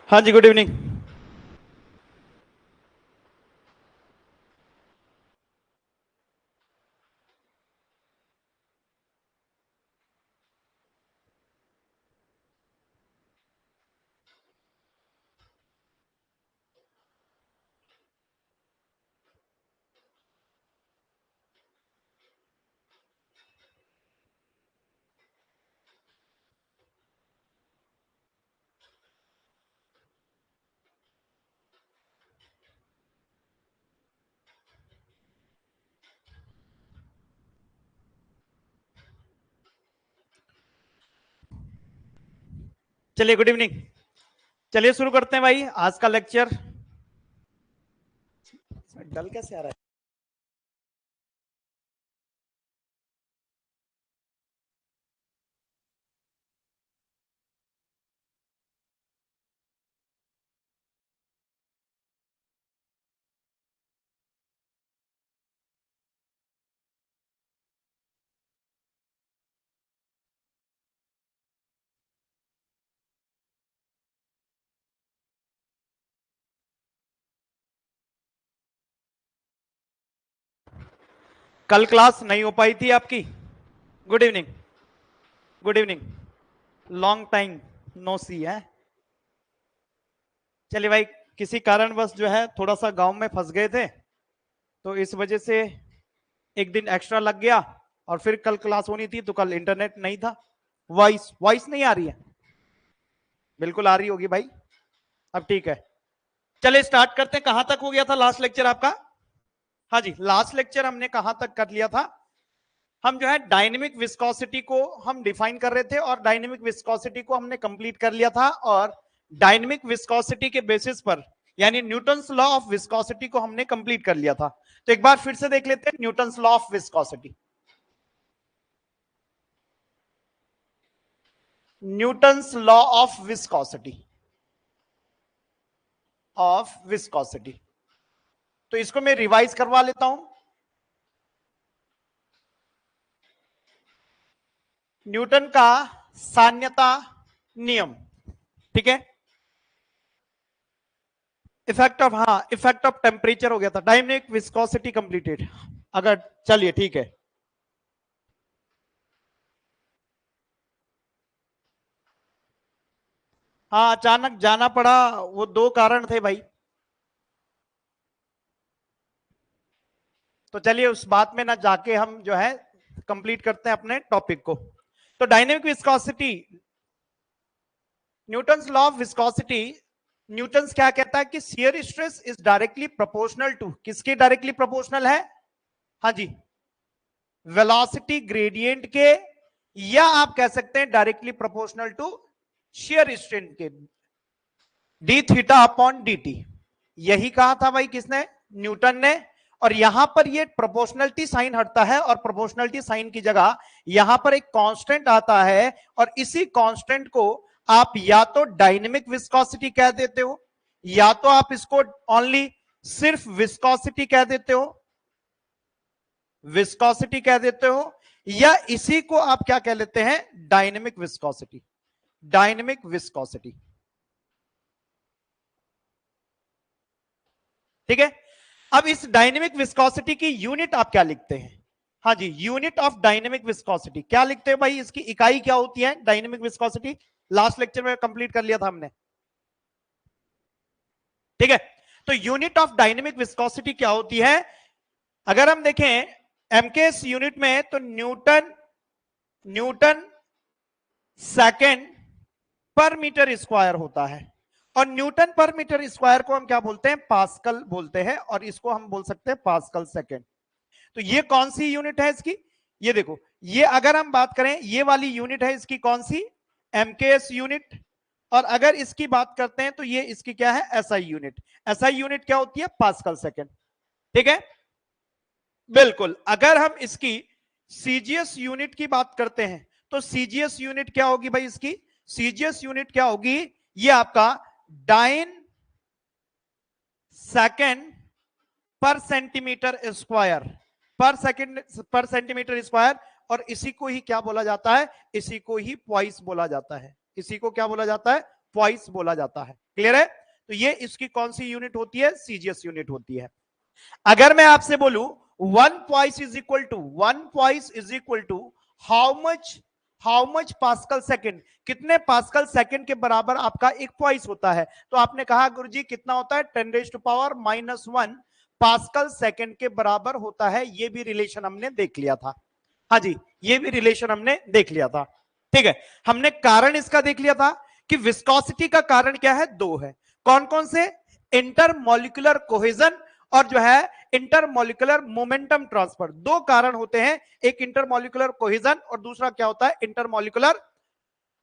हाँ जी, good evening. चलिए, good evening. चलिए शुरू करते हैं भाई आज का लेक्चर। डल कैसे आ रहा है? कल क्लास नहीं हो पाई थी आपकी। Good evening. Good evening. Long time no see है। चलिए भाई, किसी कारणवश जो है थोड़ा सा गांव में फंस गए थे, तो इस वजह से एक दिन एक्स्ट्रा लग गया। और फिर कल क्लास होनी थी तो कल इंटरनेट नहीं था। वॉइस वॉइस नहीं आ रही है? बिल्कुल आ रही होगी भाई। अब ठीक है। चलिए स्टार्ट करते हैं। कहां तक हो गया था लास्ट लेक्चर आपका? हाँ जी, लास्ट लेक्चर हमने कहां तक कर लिया था? हम जो है डायनेमिक विस्कोसिटी को हम डिफाइन कर रहे थे और डायनेमिक विस्कोसिटी को हमने कंप्लीट कर लिया था। और डायनेमिक विस्कोसिटी के बेसिस पर यानी न्यूटन्स लॉ ऑफ विस्कोसिटी को हमने कंप्लीट कर लिया था। तो एक बार फिर से देख लेते हैं Newton's law of viscosity. Newton's law of viscosity तो इसको मैं रिवाइज करवा लेता हूं। न्यूटन का साम्यता नियम, ठीक है। इफेक्ट ऑफ, हाँ, इफेक्ट ऑफ टेम्परेचर हो गया था। Dynamic viscosity completed. अगर चलिए ठीक है। हाँ, अचानक जाना पड़ा, वो दो कारण थे भाई। तो चलिए उस बात में ना जाके हम जो है कंप्लीट करते हैं अपने टॉपिक को। तो dynamic viscosity, Newton's law of viscosity, Newton's क्या कहता है कि shear stress is directly proportional to, किसके डायरेक्टली प्रोपोर्शनल है? हाँ जी, वेलोसिटी ग्रेडियंट के, या आप कह सकते हैं directly proportional to shear strain के, D theta upon D T. यही कहा था भाई किसने? न्यूटन ने। और यहां पर ये प्रोपोर्शनलिटी साइन हटता है और प्रोपोर्शनलिटी साइन की जगह यहां पर एक कांस्टेंट आता है। और इसी कांस्टेंट को आप या तो डायनेमिक विस्कोसिटी कह देते हो, या तो आप इसको ओनली सिर्फ विस्कोसिटी कह देते हो, विस्कोसिटी कह देते हो, या इसी को आप क्या कह लेते हैं? Dynamic viscosity. डायनेमिक विस्कोसिटी, ठीक है। अब इस डायनेमिक विस्कोसिटी की यूनिट आप क्या लिखते हैं? हाँ जी, यूनिट ऑफ डायनेमिक विस्कोसिटी क्या लिखते हैं भाई? इसकी इकाई क्या होती है डायनेमिक विस्कोसिटी? लास्ट लेक्चर में कंप्लीट कर लिया था हमने, ठीक है। तो यूनिट ऑफ डायनेमिक विस्कोसिटी क्या होती है? अगर हम देखें एमकेएस यूनिट में तो न्यूटन, न्यूटन सेकेंड पर मीटर स्क्वायर होता है। और न्यूटन पर मीटर स्क्वायर को हम क्या बोलते हैं? पास्कल बोलते हैं। और इसको हम बोल सकते हैं पास्कल सेकेंड। तो ये कौन सी यूनिट है इसकी? ये देखो, ये अगर हम बात करें, ये वाली यूनिट है इसकी कौन सी? MKS unit. और अगर इसकी बात करते हैं तो ये इसकी क्या है? SI unit. एसआई यूनिट क्या होती है? पास्कल सेकेंड, ठीक है। बिल्कुल। अगर हम इसकी सीजीएस यूनिट की बात करते हैं तो सीजीएस यूनिट क्या होगी भाई इसकी? सीजीएस यूनिट क्या होगी? ये आपका डाइन सेकेंड पर सेंटीमीटर स्क्वायर, पर सेकंड पर सेंटीमीटर स्क्वायर। और इसी को ही क्या बोला जाता है? इसी को ही पॉइस बोला जाता है। इसी को क्या बोला जाता है? पॉइस बोला जाता है। क्लियर है? तो ये इसकी कौन सी यूनिट होती है? सीजीएस यूनिट होती है। अगर मैं आपसे बोलूं 1 poise is equal to, 1 poise is equal to how much pascal second, कितने पास्कल सेकंड के बराबर आपका एक पॉइस होता है? तो आपने कहा गुरुजी कितना होता है? 10⁻⁻1 पास्कल सेकंड के बराबर होता है। ये भी रिलेशन हमने देख लिया था। हाँ जी, ये भी रिलेशन हमने देख लिया था। ठीक है, हमने कारण इसका देख लिया था कि विस्कोसिटी का कारण क्या है? दो है। कौन कौन से? इंटरमोलिकुलर कोहेजन और जो है इंटरमोलिकुलर मोमेंटम ट्रांसफर। दो कारण होते हैं, एक इंटरमोलिकुलर कोहेजन और दूसरा क्या होता है? इंटरमोलिकुलर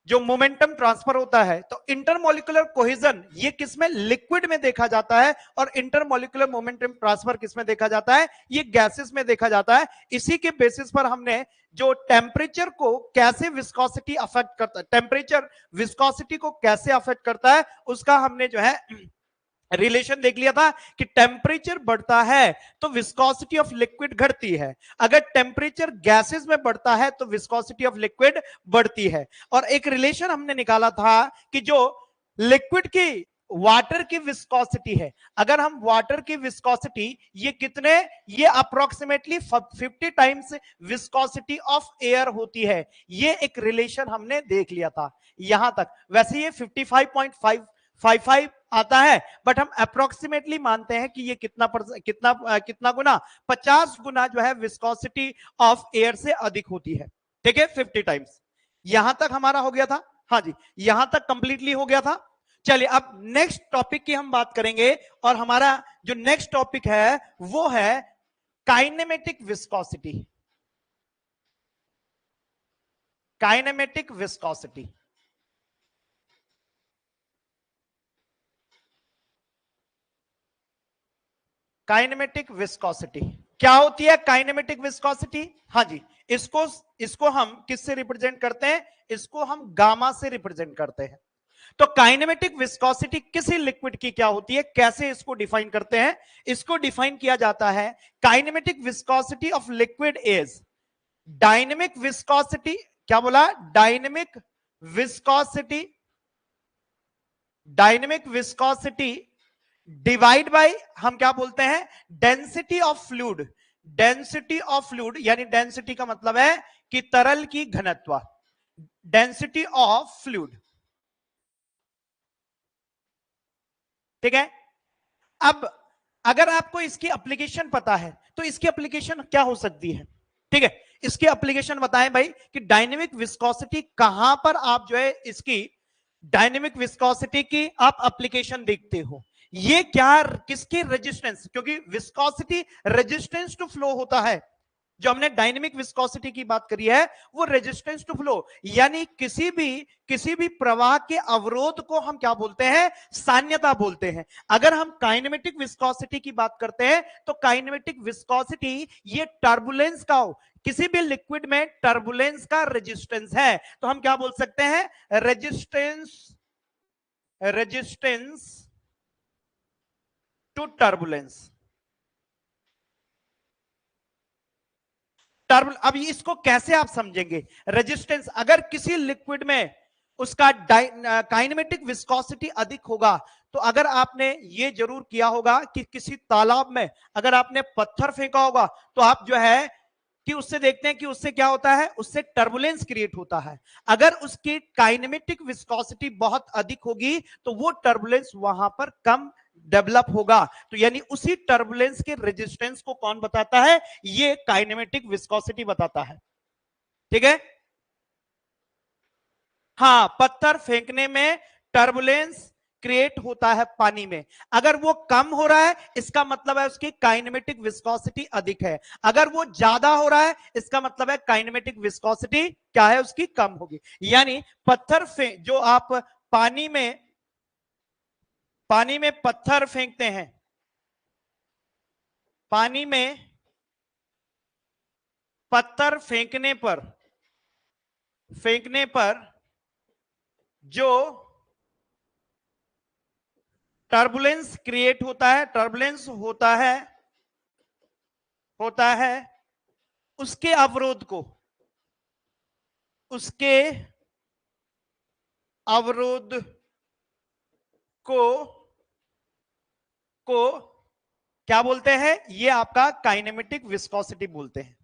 जो मोमेंटम ट्रांसफर होता है। तो इंटरमोलिकुलर कोहेजन ये किसमें? लिक्विड में देखा जाता है, और इंटरमोलिकुलर मोमेंटम ट्रांसफर किसमें देखा जाता है? ये गैसेस में देखा जाता है। इसी के बेसिस पर हमने जो टेम्परेचर को कैसे विस्कोसिटी अफेक्ट करता है, टेम्परेचर विस्कोसिटी को कैसे अफेक्ट करता है, उसका हमने जो है रिलेशन देख लिया था कि टेम्परेचर बढ़ता है तो विस्कोसिटी ऑफ लिक्विड घटती है, अगर टेम्परेचर गैसेस में बढ़ता है तो विस्कोसिटी ऑफ लिक्विड बढ़ती है। और एक रिलेशन हमने निकाला था कि जो लिक्विड की वाटर की विस्कोसिटी है, अगर हम वाटर की विस्कोसिटी ये कितने, ये approximately 50 times viscosity of air होती है, ये एक रिलेशन हमने देख लिया था यहां तक। वैसे ये 55.55 आता है, बट हम अप्रोक्सीमेटली मानते हैं कि ये कितना गुना, 50 गुना जो है विस्कोसिटी ऑफ एयर से अधिक होती है। ठीक है, 50 टाइम्स। यहां तक हमारा हो गया था। हाँ जी, यहां तक कंप्लीटली हो गया था। चलिए अब नेक्स्ट टॉपिक की हम बात करेंगे, और हमारा जो नेक्स्ट टॉपिक है वो है kinematic viscosity. Kinematic viscosity, kinematic viscosity क्या होती है? काइनेमेटिक विस्कोसिटी, हाँ जी, इसको इसको हम किससे रिप्रेजेंट करते हैं? इसको हम गामा से रिप्रेजेंट करते हैं। तो काइनेमेटिक विस्कोसिटी किसी लिक्विड की क्या होती है, कैसे इसको डिफाइन करते हैं? इसको डिफाइन किया जाता है, kinematic viscosity of liquid is dynamic viscosity, क्या बोला? Dynamic viscosity, dynamic viscosity divide by हम क्या बोलते हैं? Density of fluid. Density of fluid यानी डेंसिटी का मतलब है कि तरल की घनत्व, डेंसिटी ऑफ फ्लूइड। ठीक है, अब अगर आपको इसकी एप्लीकेशन पता है तो इसकी एप्लीकेशन क्या हो सकती है? ठीक है, इसकी एप्लीकेशन बताएं भाई कि डायनेमिक विस्कोसिटी कहां पर आप जो है इसकी डायनेमिक विस्कोसिटी की आप एप्लीकेशन देखते हो। ये क्या, किसकी रेजिस्टेंस, क्योंकि विस्कोसिटी रेजिस्टेंस टू फ्लो होता है। जो हमने डायनेमिक विस्कोसिटी की बात करी है वो रेजिस्टेंस टू फ्लो, यानी किसी भी प्रवाह के अवरोध को हम क्या बोलते हैं? सान्यता बोलते हैं। अगर हम काइनेमेटिक विस्कोसिटी की बात करते हैं तो काइनेमेटिक विस्कोसिटी ये टर्बुलेंस का हो, किसी भी लिक्विड में टर्बुलेंस का रेजिस्टेंस है तो हम क्या बोल सकते हैं? Resistance to turbulence. अब इसको कैसे आप समझेंगे? रेजिस्टेंस, अगर किसी लिक्विड में उसका काइनेमेटिक विस्कोसिटी अधिक होगा, तो अगर आपने ये जरूर किया होगा कि किसी तालाब में अगर आपने पत्थर फेंका होगा तो आप जो है कि उससे देखते हैं कि उससे क्या होता है? उससे टर्बुलेंस क्रिएट होता है। अगर उसकी काइनेमेटिक विस्कोसिटी बहुत अधिक होगी तो वो टर्बुलेंस वहां पर कम डेवलप होगा। तो यानी उसी टर्बुलेंस के रेजिस्टेंस को कौन बताता है? ये काइनेमेटिक विस्कोसिटी बताता है। ठीक है, हाँ, पत्थर फेंकने में टर्बुलेंस क्रिएट होता है पानी में। अगर वो कम हो रहा है इसका मतलब है उसकी काइनेमेटिक विस्कोसिटी अधिक है, अगर वो ज्यादा हो रहा है इसका मतलब है काइनेमेटिक विस्कोसिटी क्या है? उसकी कम होगी। यानी पत्थर जो आप पानी में पत्थर फेंकते हैं, पानी में पत्थर फेंकने पर जो टर्बुलेंस क्रिएट होता है, टर्बुलेंस होता है उसके अवरोध को क्या बोलते हैं? ये आपका काइनेमेटिक विस्कोसिटी बोलते हैं।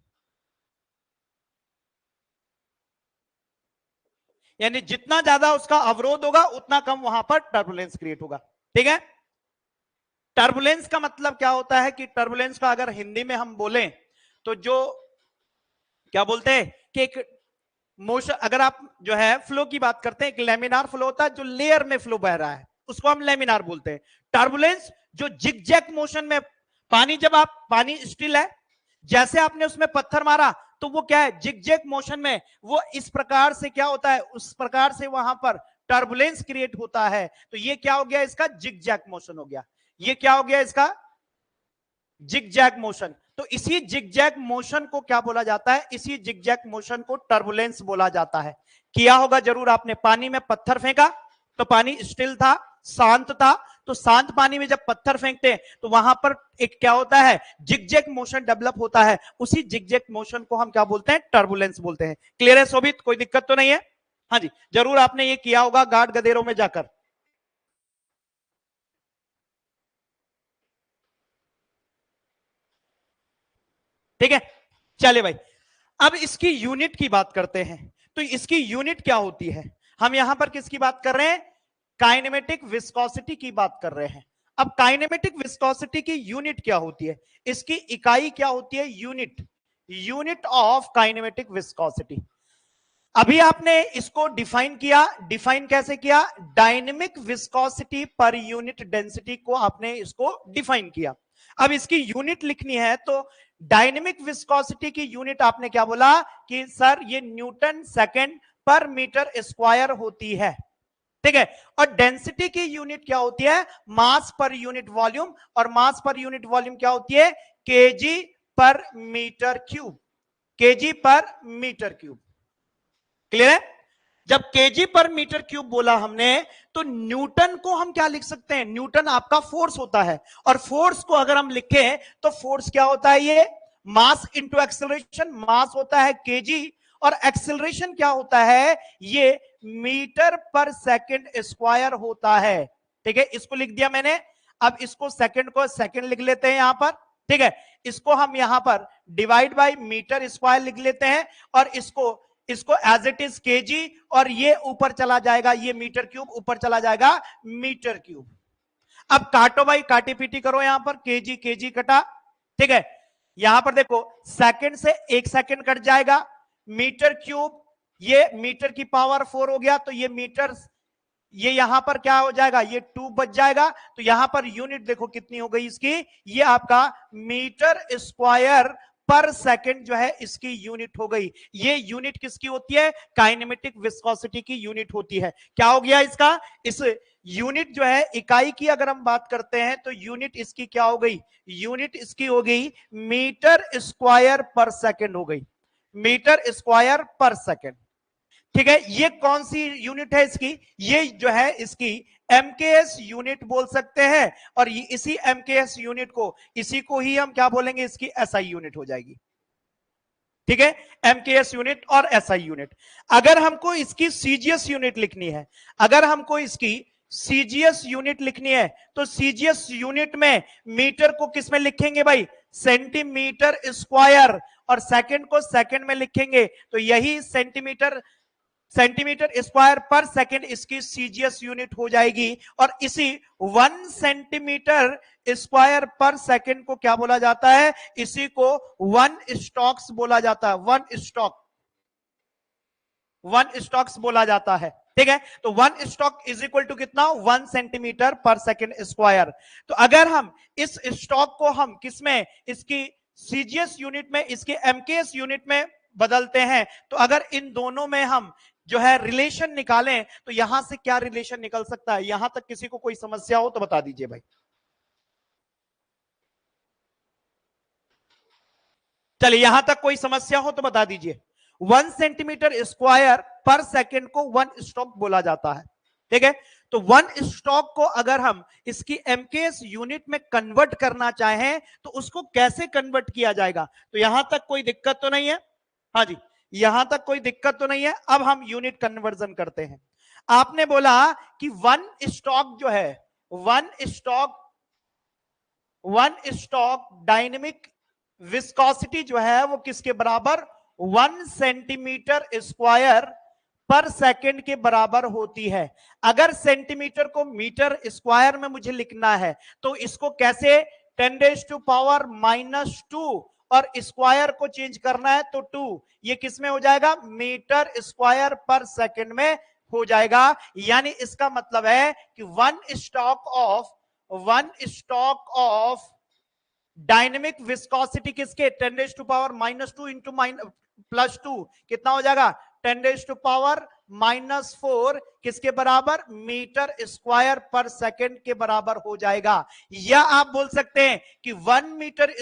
यानी जितना ज्यादा उसका अवरोध होगा उतना कम वहां पर टर्बुलेंस क्रिएट होगा। ठीक है। टर्बुलेंस का मतलब क्या होता है कि टर्बुलेंस का अगर हिंदी में हम बोले तो जो क्या बोलते हैं कि एक मोशन, अगर आप जो है फ्लो की बात करते हैं, एक लेमिनार फ्लो होता है जो लेयर में फ्लो बह रहा है, उसको हम लेमिनार बोलते हैं। टर्बुलेंस जो जिगजैग मोशन में, पानी जब आप, पानी स्टिल है, जैसे आपने उसमें पत्थर मारा तो वो क्या है, जिगजैग मोशन में वो इस प्रकार से क्या होता है, उस प्रकार से वहां पर टर्बुलेंस क्रिएट होता है। तो ये क्या हो गया, इसका जिगजैग मोशन हो गया। ये क्या हो गया, इसका जिगजैग मोशन। तो इसी जिगजैग मोशन को क्या बोला जाता है, इसी जिगजैग मोशन को टर्बुलेंस बोला जाता है। किया होगा जरूर आपने, पानी में पत्थर फेंका तो पानी स्टिल था, शांत था, तो शांत पानी में जब पत्थर फेंकते हैं तो वहां पर एक क्या होता है, जिगजैग मोशन डेवलप होता है। उसी जिगजैग मोशन को हम क्या बोलते हैं, टर्बुलेंस बोलते हैं। क्लियर है शोभित, कोई दिक्कत तो नहीं है? हाँ जी, जरूर आपने ये किया होगा गार्ड गदेरों में जाकर। ठीक है, चले भाई, अब इसकी यूनिट की बात करते हैं। तो इसकी यूनिट क्या होती है? हम यहां पर किसकी बात कर रहे हैं, काइनेमेटिक विस्कोसिटी की बात कर रहे हैं। अब काइनेमेटिक विस्कोसिटी की यूनिट क्या होती है, इसकी इकाई क्या होती है, unit, unit of kinematic viscosity. अभी आपने इसको डिफाइन किया, डिफाइन कैसे किया, dynamic viscosity per unit density को आपने इसको डिफाइन किया। अब इसकी यूनिट लिखनी है तो डायनेमिक विस्कोसिटी की यूनिट आपने क्या बोला कि सर ये न्यूटन सेकेंड पर मीटर स्क्वायर होती है। ठीक है, और डेंसिटी की यूनिट क्या होती है, मास पर यूनिट वॉल्यूम, और मास पर यूनिट वॉल्यूम क्या होती है, केजी पर मीटर क्यूब, केजी पर मीटर क्यूब। क्लियर है? जब केजी पर मीटर क्यूब बोला हमने तो न्यूटन को हम क्या लिख सकते हैं, न्यूटन आपका फोर्स होता है, और फोर्स को अगर हम लिखें तो फोर्स क्या होता है, ये मास इंटू एक्सेलरेशन, मास होता है केजी, और एक्सेलरेशन क्या होता है, ये मीटर पर सेकंड स्क्वायर होता है। ठीक है, इसको लिख दिया मैंने। अब इसको सेकंड को सेकंड लिख लेते हैं यहां पर। ठीक है, इसको हम यहां पर डिवाइड बाय मीटर स्क्वायर लिख लेते हैं, और इसको एज इट इज केजी, और ये ऊपर चला जाएगा, ये मीटर क्यूब ऊपर चला जाएगा मीटर क्यूब। अब काटो भाई, काटी पीटी करो यहां पर, केजी केजी कटा। ठीक है, यहां पर देखो सेकंड से एक सेकंड कट जाएगा, मीटर क्यूब, ये मीटर की पावर 4 हो गया, तो ये मीटर, ये यहां पर क्या हो जाएगा, ये 2 बच जाएगा। तो यहां पर यूनिट देखो कितनी हो गई इसकी, ये आपका मीटर स्क्वायर पर सेकंड जो है इसकी यूनिट हो गई। ये यूनिट किसकी होती है, काइनेमेटिक विस्कोसिटी की यूनिट होती है। क्या हो गया इसका, इस यूनिट जो है इकाई की अगर हम बात करते हैं तो यूनिट इसकी क्या हो गई, यूनिट इसकी हो गई मीटर स्क्वायर पर सेकंड हो गई, मीटर स्क्वायर पर सेकंड। ठीक है, ये कौन सी यूनिट है इसकी, ये जो है इसकी एमकेएस यूनिट बोल सकते हैं, और ये इसी एमकेएस यूनिट को, इसी को ही हम क्या बोलेंगे, इसकी एसआई यूनिट हो जाएगी। ठीक है, एमकेएस यूनिट और एसआई यूनिट। अगर हमको इसकी सीजीएस यूनिट लिखनी है, अगर हमको इसकी सीजीएस यूनिट लिखनी है तो सीजीएस यूनिट में मीटर को किस में लिखेंगे भाई, सेंटीमीटर स्क्वायर, और सेकंड को सेकंड में लिखेंगे, तो यही सेंटीमीटर स्क्वायर पर सेकंड इसकी सीजीएस यूनिट हो जाएगी। और इसी 1 सेंटीमीटर स्क्वायर पर सेकंड को क्या बोला जाता है, इसी को 1 स्टॉक्स बोला जाता है, 1 स्टॉक्स बोला जाता है। ठीक है, तो 1 स्टॉक इज इक्वल टू कितना, 1 सेंटीमीटर पर सेकंड स्क्वायर। तो अगर हम इस स्टॉक को हम किसमें, इसकी सीजीएस यूनिट में, इसके एमकेएस यूनिट में बदलते हैं, तो अगर इन दोनों में हम जो है रिलेशन निकालें तो यहां से क्या रिलेशन निकल सकता है, यहां तक किसी को कोई समस्या हो तो बता दीजिए भाई। चलिए, यहां तक कोई समस्या हो तो बता दीजिए। 1 सेंटीमीटर स्क्वायर पर सेकंड को 1 स्टॉक बोला जाता है। ठीक है, तो 1 स्टॉक को अगर हम इसकी एमकेएस यूनिट में कन्वर्ट करना चाहें तो उसको कैसे कन्वर्ट किया जाएगा, तो यहां तक कोई दिक्कत तो नहीं है? हाँ जी, यहां तक कोई दिक्कत तो नहीं है। अब हम यूनिट कन्वर्जन करते हैं। आपने बोला कि 1 स्टॉक जो है, वन स्टॉक डायनेमिक विस्कोसिटी जो है वो किसके बराबर, 1 सेंटीमीटर स्क्वायर पर सेकंड के बराबर होती है। अगर सेंटीमीटर को मीटर स्क्वायर में मुझे लिखना है तो इसको कैसे, 10⁻⁻2 और स्क्वायर को चेंज करना है तो 2, ये किस में हो जाएगा, मीटर स्क्वायर पर सेकंड में हो जाएगा। यानी इसका मतलब है कि one stock of dynamic viscosity किसके, 10⁻⁻2 इंटू +2 कितना हो जाएगा, 10⁻⁻4 किसके बराबर, मीटर स्क्वायर पर सेकंड के बराबर हो जाएगा। या आप बोल सकते हैं कि 1 मीटर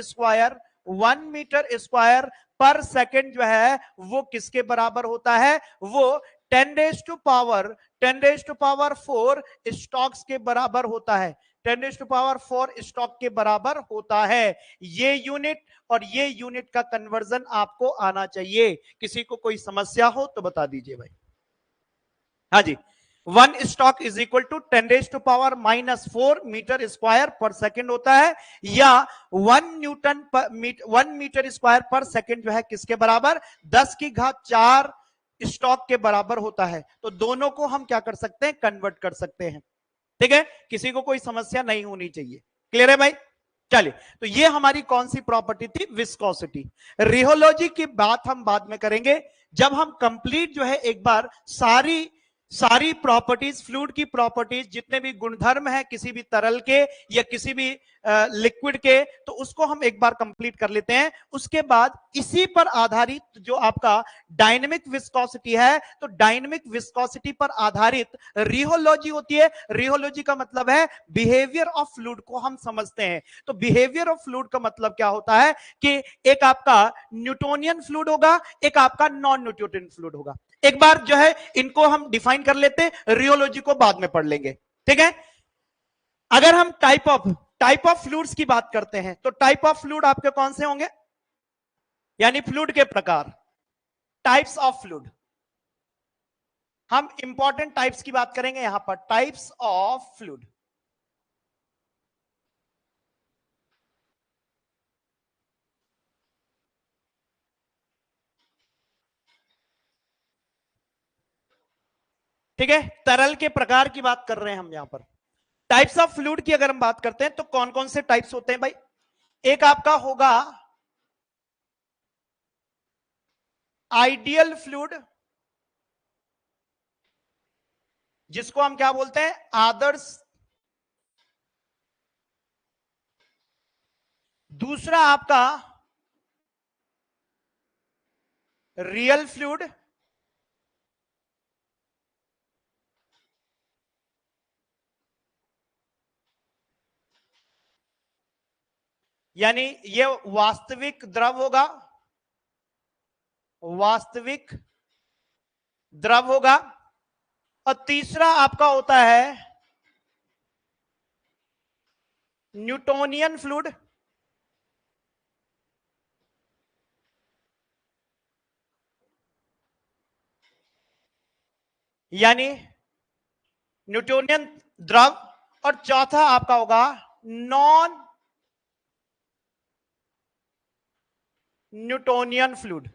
स्क्वायर पर सेकंड जो है वो किसके बराबर होता है, वो 10⁻4 स्टॉक्स के बराबर होता है, 10⁻4 स्टॉक के बराबर होता है। ये यूनिट और ये यूनिट का कन्वर्जन आपको आना चाहिए। किसी को कोई समस्या हो तो बता दीजिए भाई। हाँ जी, 1 stoke is equal to 10⁻⁻4 metre square per second होता है, या 1 मीटर स्क्वायर पर सेकंड जो है किसके बराबर, 10⁻4 स्टॉक के बराबर होता है। तो दोनों को हम क्या कर सकते हैं, कन्वर्ट कर सकते हैं। ठीक है, किसी को कोई समस्या नहीं होनी चाहिए। क्लियर है भाई। चलिए, तो ये हमारी कौन सी प्रॉपर्टी थी, विस्कोसिटी। रियोलॉजी की बात हम बाद में करेंगे, जब हम कंप्लीट जो है एक बार सारी प्रॉपर्टीज, फ्लूइड की प्रॉपर्टीज, जितने भी गुणधर्म है किसी भी तरल के या किसी भी लिक्विड के, तो उसको हम एक बार कंप्लीट कर लेते हैं। उसके बाद इसी पर आधारित जो आपका डायनेमिक विस्कोसिटी है, तो डायनेमिक विस्कोसिटी पर आधारित रियोलॉजी होती है। रियोलॉजी का मतलब है बिहेवियर ऑफ फ्लूइड को हम समझते हैं। तो बिहेवियर ऑफ फ्लूइड का मतलब क्या होता है कि एक आपका न्यूटोनियन फ्लूइड होगा, एक आपका नॉन न्यूटोनियन फ्लूइड होगा। एक बार जो है इनको हम डिफाइन कर लेते हैं, रियोलॉजी को बाद में पढ़ लेंगे। ठीक है, अगर हम टाइप ऑफ फ्लूइड्स की बात करते हैं तो टाइप ऑफ फ्लूइड आपके कौन से होंगे, यानी फ्लूइड के प्रकार, टाइप्स ऑफ फ्लूइड। हम इंपॉर्टेंट टाइप्स की बात करेंगे यहां पर, टाइप्स ऑफ फ्लूइड। ठीक है, तरल के प्रकार की बात कर रहे हैं हम यहां पर। टाइप्स ऑफ फ्लूइड की अगर हम बात करते हैं तो कौन कौन से टाइप्स होते हैं भाई, एक आपका होगा आइडियल फ्लूइड, जिसको हम क्या बोलते हैं, आदर्श। दूसरा आपका रियल फ्लूइड, यानी ये वास्तविक द्रव होगा, वास्तविक द्रव होगा। और तीसरा आपका होता है न्यूटोनियन फ्लूइड, यानी न्यूटोनियन द्रव। और चौथा आपका होगा नॉन न्यूटोनियन फ्लूइड।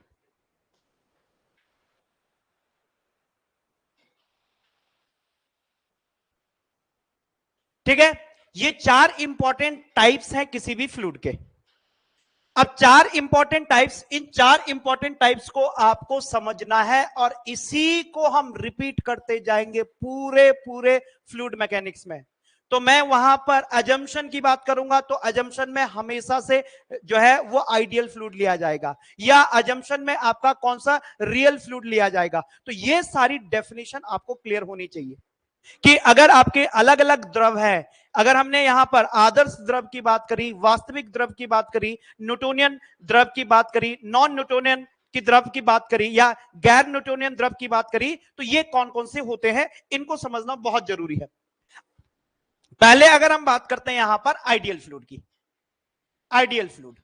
ठीक है, ये 4 इंपॉर्टेंट टाइप्स हैं किसी भी फ्लूइड के। अब 4 इंपॉर्टेंट टाइप्स, इन 4 इंपॉर्टेंट टाइप्स को आपको समझना है और इसी को हम रिपीट करते जाएंगे पूरे फ्लूइड मैकेनिक्स में। तो मैं वहां पर अजम्पशन की बात करूंगा तो अजम्पशन में हमेशा से जो है वो आइडियल फ्लूइड लिया जाएगा, या अजम्पशन में आपका कौन सा रियल फ्लूइड लिया जाएगा। तो ये सारी डेफिनेशन आपको क्लियर होनी चाहिए कि अगर आपके अलग अलग द्रव है, अगर हमने यहां पर आदर्श द्रव की बात करी, वास्तविक द्रव की बात करी, न्यूटोनियन द्रव की बात करी, नॉन न्यूटोनियन की द्रव की बात करी, या गैर न्यूटोनियन द्रव की बात करी, तो ये कौन कौन से होते हैं, इनको समझना बहुत जरूरी है। पहले अगर हम बात करते हैं यहां पर आइडियल फ्लूइड की, आइडियल फ्लूइड,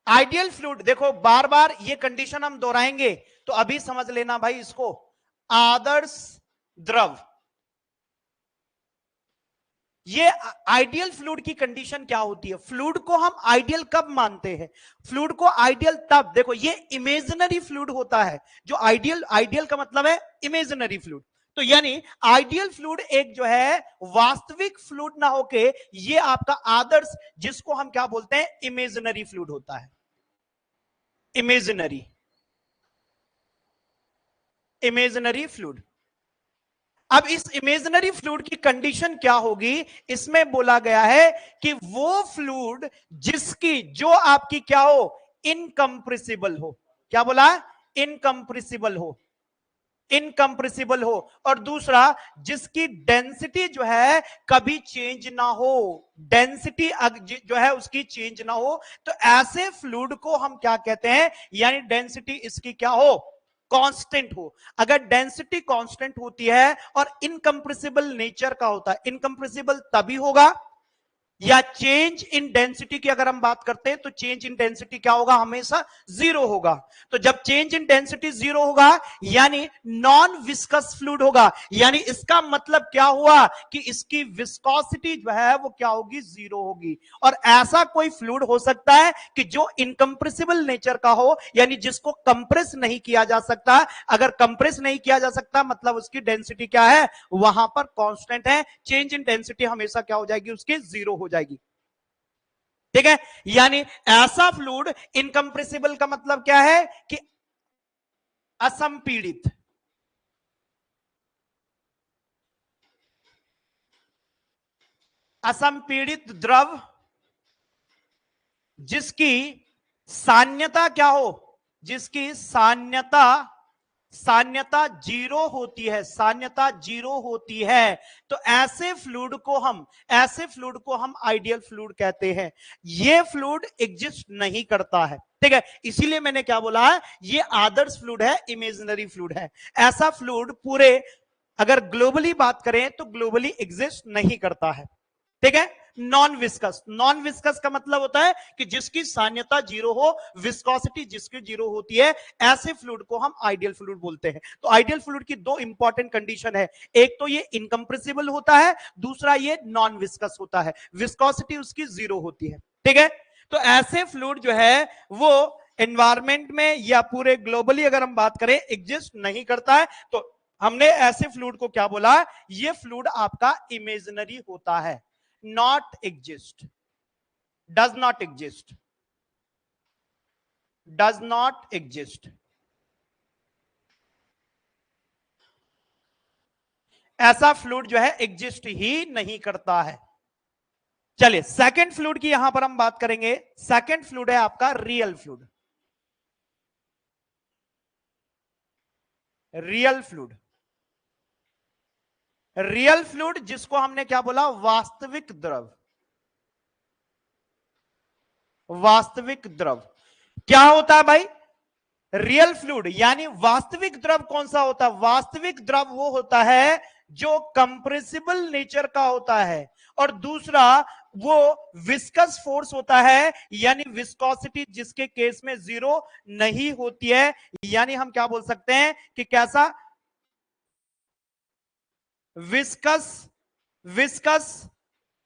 आइडियल फ्लूइड देखो बार बार ये कंडीशन हम दोहराएंगे तो अभी समझ लेना भाई इसको। आदर्श द्रव। ये आइडियल फ्लूइड की कंडीशन क्या होती है? फ्लूइड को हम आइडियल कब मानते हैं? फ्लूइड को आइडियल तब, देखो ये इमेजिनरी फ्लूइड होता है। जो आइडियल, आइडियल का मतलब है इमेजिनरी फ्लूइड। तो यानी आइडियल फ्लूइड एक जो है वास्तविक फ्लूइड ना होके ये आपका आदर्श, जिसको हम क्या बोलते हैं, इमेजिनरी फ्लूइड होता है। Imaginary, imaginary fluid. अब इस इमेजिनरी फ्लूइड की कंडीशन क्या होगी? इसमें बोला गया है कि वो फ्लूइड जिसकी, जो आपकी क्या हो, इनकंप्रेसिबल हो। क्या बोला? इनकंप्रेसिबल हो, इनकंप्रेसिबल हो। और दूसरा, जिसकी डेंसिटी जो है कभी चेंज ना हो, डेंसिटी जो है उसकी चेंज ना हो। तो ऐसे फ्लूइड को हम क्या कहते हैं? यानी डेंसिटी इसकी क्या हो, कांस्टेंट हो। अगर डेंसिटी कांस्टेंट होती है और इनकंप्रेसिबल नेचर का होता है, इनकंप्रेसिबल तभी होगा, या चेंज इन डेंसिटी की अगर हम बात करते हैं तो चेंज इन डेंसिटी क्या होगा? हमेशा जीरो होगा। तो जब चेंज इन डेंसिटी जीरो होगा यानी नॉन विस्कस फ्लूइड होगा। यानी इसका मतलब क्या हुआ कि इसकी विस्कोसिटी जो है वो क्या होगी? जीरो होगी। और ऐसा कोई फ्लूइड हो सकता है कि जो इनकंप्रेसिबल नेचर का हो, यानी जिसको कंप्रेस नहीं किया जा सकता। अगर कंप्रेस नहीं किया जा सकता मतलब उसकी डेंसिटी क्या है? वहां पर कांस्टेंट है। चेंज इन डेंसिटी हमेशा क्या हो जाएगी? उसकी जीरो हो जाएगी। ठीक है, यानी ऐसा फ्लूइड इनकंप्रेसिबल का मतलब क्या है कि असंपीड़ित, असंपीड़ित द्रव जिसकी सान्यता क्या हो? जिसकी सान्यता, सान्यता जीरो होती है, सान्यता जीरो होती है। तो ऐसे फ्लूइड को हम, ऐसे फ्लूइड को हम आइडियल फ्लूइड कहते हैं। ये फ्लूइड एग्जिस्ट नहीं करता है। ठीक है, इसीलिए मैंने क्या बोला है, ये आदर्श फ्लूइड है, इमेजिनरी फ्लूइड है। ऐसा फ्लूइड पूरे, अगर ग्लोबली बात करें तो ग्लोबली एग्जिस्ट नहीं करता है। ठीक है, नॉन विस्कस, नॉन विस्कस का मतलब होता है कि जिसकी सान्यता जीरो हो, विस्कोसिटी जिसकी जीरो होती है, ऐसे फ्लूइड को हम आइडियल फ्लूइड बोलते हैं। तो आइडियल फ्लूइड की दो इंपॉर्टेंट कंडीशन है, एक तो ये इनकंप्रेसिबल होता है, दूसरा ये नॉन विस्कस होता है, विस्कोसिटी उसकी जीरो होती है। ठीक है, तो ऐसे फ्लूइड जो है वो एनवायरमेंट में या पूरे ग्लोबली अगर हम बात करें एग्जिस्ट नहीं करता है। तो हमने ऐसे फ्लूइड को क्या बोला? ये फ्लूइड आपका इमेजिनरी होता है, not exist, does not exist, does not exist। ऐसा फ्लूइड जो है एग्जिस्ट ही नहीं करता है। चलिए सेकंड फ्लूइड की यहां पर हम बात करेंगे। सेकंड फ्लूइड है आपका real fluid, real fluid. Real fluid जिसको हमने क्या बोला? वास्तविक द्रव, वास्तविक द्रव। क्या होता है भाई रियल फ्लूइड? यानी वास्तविक द्रव कौन सा होता है? वास्तविक द्रव वो होता है जो कंप्रेसिबल नेचर का होता है, और दूसरा वो विस्कस फोर्स होता है, यानी विस्कोसिटी जिसके केस में जीरो नहीं होती है। यानी हम क्या बोल सकते हैं कि कैसा? विस्कस, विस्कस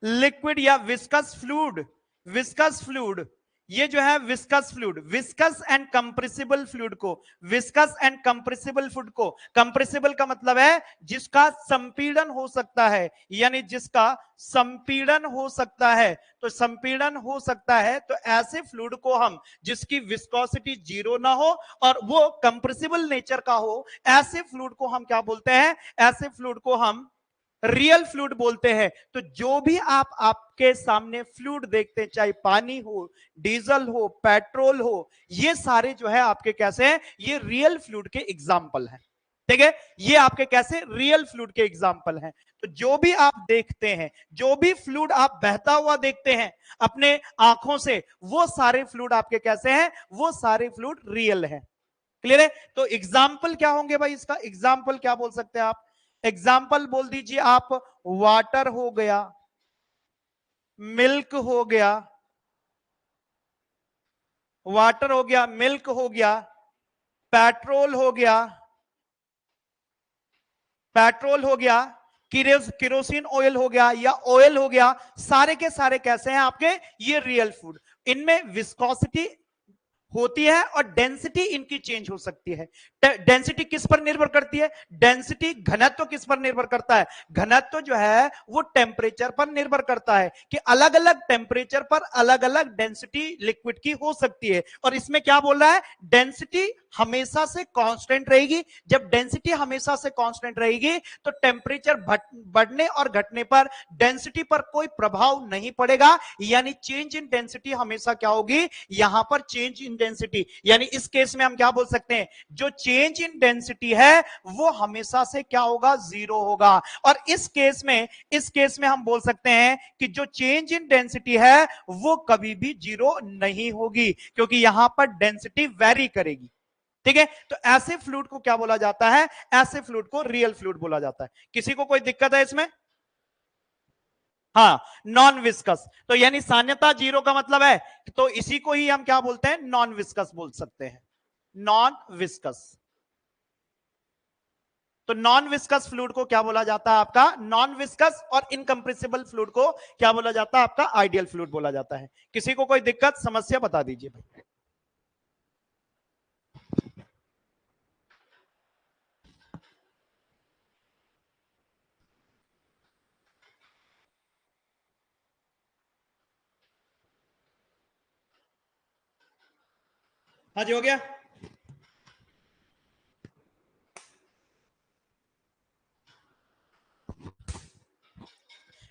लिक्विड या विस्कस फ्लूइड, विस्कस फ्लूइड। ये जो है viscous fluid, viscous and compressible fluid को, विस्कस एंड कंप्रेसिबल फ्लूइड को, कंप्रेसिबल का मतलब है जिसका संपीड़न हो सकता है, यानी जिसका संपीड़न हो सकता है। तो संपीड़न हो सकता है तो ऐसे फ्लूइड को हम, जिसकी विस्कोसिटी जीरो ना हो और वो कंप्रेसिबल नेचर का हो, ऐसे फ्लूइड को हम क्या बोलते हैं? ऐसे फ्लूइड को हम रियल फ्लूइड बोलते हैं। तो जो भी आप आपके सामने फ्लूइड देखते हैं, चाहे पानी हो, डीजल हो, पेट्रोल हो, ये सारे जो है आपके कैसे हैं? ये रियल फ्लूइड के एग्जाम्पल हैं। ठीक है, ये आपके कैसे? रियल फ्लूइड के एग्जाम्पल हैं। तो जो भी आप देखते हैं, जो भी फ्लूइड आप बहता हुआ देखते हैं अपने आंखों से, वो सारे फ्लूइड आपके कैसे हैं? वो सारे फ्लूइड रियल हैं। क्लियर है? तो एग्जाम्पल क्या होंगे भाई? इसका एग्जाम्पल क्या बोल सकते हैं आप? एग्जाम्पल बोल दीजिए आप, वाटर हो गया, मिल्क हो गया, वाटर हो गया, मिल्क हो गया, पेट्रोल हो गया, पेट्रोल हो गया, केरोसिन ऑयल हो गया या ऑयल हो गया, सारे के सारे कैसे हैं आपके, ये रियल फूड। इनमें विस्कोसिटी होती है और डेंसिटी इनकी चेंज हो सकती है। डेंसिटी किस पर निर्भर करती है, डेंसिटी घनत्व किस पर निर्भर करता है, घनत्व जो है वो टेम्परेचर पर निर्भर करता है कि अलग अलग टेम्परेचर पर अलग अलग डेंसिटी लिक्विड की हो सकती है। और इसमें क्या बोल रहा है, डेंसिटी हमेशा से कांस्टेंट रहेगी। जब डेंसिटी हमेशा से कांस्टेंट रहेगी तो टेम्परेचर बढ़ने और घटने पर डेंसिटी पर कोई प्रभाव नहीं पड़ेगा, यानी चेंज इन डेंसिटी हमेशा क्या होगी, यहां पर चेंज इन डेंसिटी, यानी इस केस में हम क्या बोल सकते हैं, जो चेंज इन डेंसिटी है वो हमेशा से क्या होगा, जीरो होगा। और इस केस में हम बोल सकते हैं कि जो चेंज इन डेंसिटी है वो कभी भी जीरो नहीं होगी, क्योंकि यहां पर डेंसिटी वेरी करेगी। ठीक है, तो ऐसे फ्लूइड को क्या बोला जाता है, ऐसे फ्लूइड को रियल फ्लूइड बोला जाता है। किसी को कोई दिक्कत है इसमें, हाँ, नॉन विस्कस, तो यानी सान्यता जीरो का मतलब है, तो इसी को ही हम क्या बोलते हैं, नॉन विस्कस बोल सकते हैं, नॉन विस्कस। तो नॉन विस्कस फ्लूइड को क्या बोला जाता है आपका, नॉन विस्कस, और इनकंप्रेसिबल फ्लूइड को क्या बोला जाता है आपका, आइडियल फ्लूइड बोला जाता है। किसी को कोई दिक्कत समस्या बता दीजिए भाई। हाँ जी, हो गया।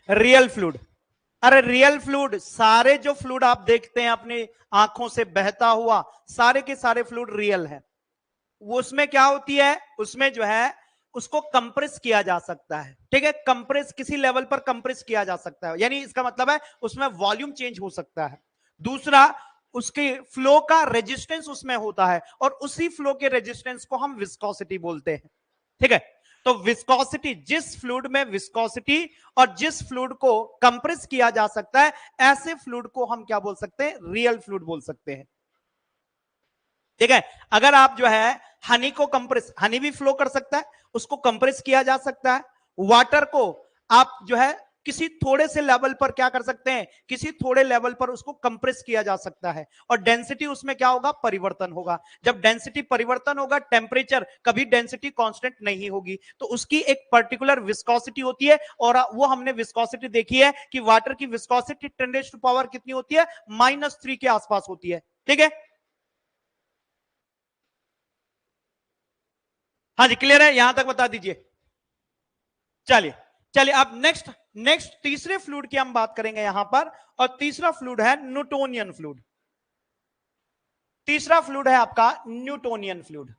रियल फ्लूइड, अरे रियल फ्लूइड, सारे जो फ्लूइड आप देखते हैं अपनी आंखों से बहता हुआ, सारे के सारे फ्लूइड रियल है। वो उसमें क्या होती है, उसमें जो है उसको कंप्रेस किया जा सकता है। ठीक है, कंप्रेस किसी लेवल पर कंप्रेस किया जा सकता है, यानी इसका मतलब है उसमें वॉल्यूम चेंज हो सकता है। दूसरा, उसके फ्लो का रेजिस्टेंस उसमें होता है, और उसी फ्लो के रेजिस्टेंस को हम विस्कोसिटी बोलते हैं। ठीक है, तो विस्कोसिटी, जिस फ्लूइड में विस्कोसिटी और जिस फ्लूइड को कंप्रेस किया जा सकता है, ऐसे फ्लूइड को हम क्या बोल सकते हैं, रियल फ्लूइड बोल सकते हैं। ठीक है, अगर आप जो है हनी को कंप्रेस, हनी भी फ्लो कर सकता है, उसको कंप्रेस किया जा सकता है। वाटर को आप जो है किसी थोड़े से लेवल पर क्या कर सकते हैं, किसी थोड़े लेवल पर उसको कंप्रेस किया जा सकता है, और डेंसिटी उसमें क्या होगा, परिवर्तन होगा। जब डेंसिटी परिवर्तन होगा, टेम्परेचर, कभी डेंसिटी कांस्टेंट नहीं होगी, तो उसकी एक पर्टिकुलर विस्कोसिटी होती है। और वो हमने विस्कोसिटी देखी है कि वाटर की विस्कोसिटी 10⁻⁴ कितनी होती है, -3 के आसपास होती है। ठीक है, हाँ जी, क्लियर है, यहां तक बता दीजिए। चलिए चलिए, अब नेक्स्ट नेक्स्ट तीसरे फ्लूइड की हम बात करेंगे यहां पर, और तीसरा फ्लूइड है न्यूटोनियन फ्लूइड। तीसरा फ्लूइड है आपका न्यूटोनियन फ्लूइड।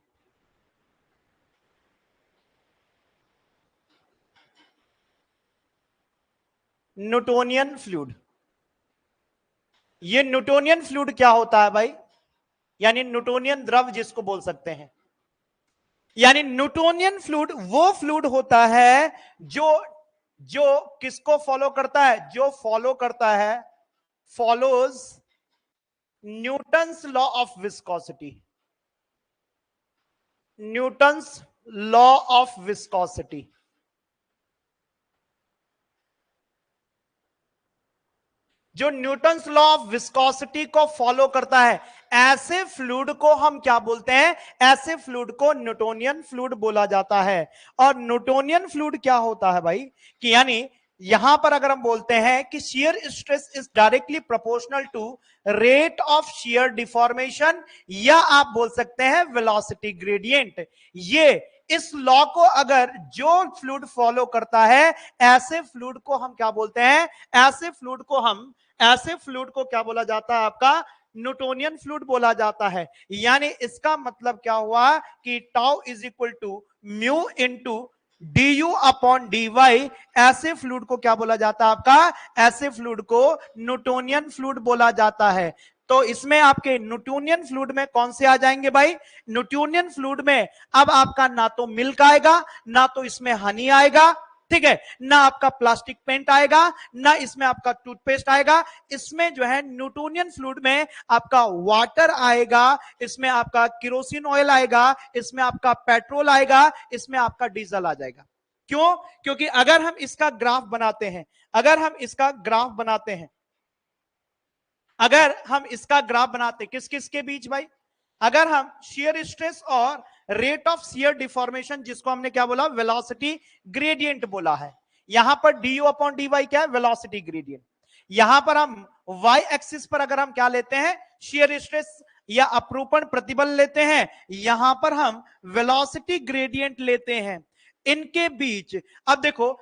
न्यूटोनियन फ्लूइड, ये न्यूटोनियन फ्लूइड क्या होता है भाई, यानी न्यूटोनियन द्रव जिसको बोल सकते हैं, यानी न्यूटोनियन फ्लूइड वो फ्लूइड होता है जो जो किसको फॉलो करता है, जो फॉलो करता है, follows Newton's law of viscosity, Newton's law of viscosity. जो न्यूटन्स लॉ ऑफ विस्कोसिटी को फॉलो करता है, ऐसे फ्लूइड को हम क्या बोलते हैं, ऐसे फ्लूइड को न्यूटोनियन फ्लूइड बोला जाता है। और न्यूटोनियन फ्लूइड क्या होता है भाई, कि यानी यहां पर अगर हम बोलते हैं कि shear stress is directly proportional to rate of shear deformation, या आप बोल सकते हैं वेलोसिटी ग्रेडियंट, ये इस लॉ को अगर जो फ्लूइड फॉलो करता है, ऐसे फ्लूइड को हम क्या बोलते हैं, ऐसे फ्लूइड को क्या बोला जाता है आपका, न्यूटोनियन फ्लूइड बोला जाता है। यानी इसका मतलब क्या हुआ कि tau is equal to mu into du upon dy, ऐसे फ्लूइड को क्या बोला जाता है आपका, ऐसे फ्लूइड को न्यूटोनियन फ्लूइड बोला जाता है। तो इसमें आपके न्यूटोनियन फ्लूइड में कौन से आ जाएंगे भाई, न्यूटोनियन फ्लूइड में अब आपका ना तो मिल्क आएगा, ना तो इसमें हनी आएगा, ठीक है, ना आपका प्लास्टिक पेंट आएगा, ना इसमें आपका टूथपेस्ट आएगा। इसमें जो है न्यूटोनियन फ्लूइड में आपका वाटर आएगा, इसमें आपका केरोसिन ऑयल आएगा, इसमें आपका पेट्रोल आएगा, इसमें आपका डीजल आ जाएगा। क्यों? क्योंकि अगर हम इसका ग्राफ बनाते हैं, अगर हम इसका ग्राफ बनाते हैं, अगर हम इसका ग्राफ बनाते किस किस के बीच भाई, अगर हम शियर स्ट्रेस और रेट ऑफ शियर डिफॉर्मेशन, जिसको हमने क्या बोला, वेलोसिटी ग्रेडियंट बोला है, यहां पर du अपॉन dy क्या है, वेलोसिटी ग्रेडियंट। यहां पर हम y एक्सिस पर अगर हम क्या लेते हैं, शियर स्ट्रेस या अपरूपण प्रतिबल लेते हैं, यहां पर हम वेलोसिटी ग्रेडियंट लेते हैं। इनके बीच अब देखो,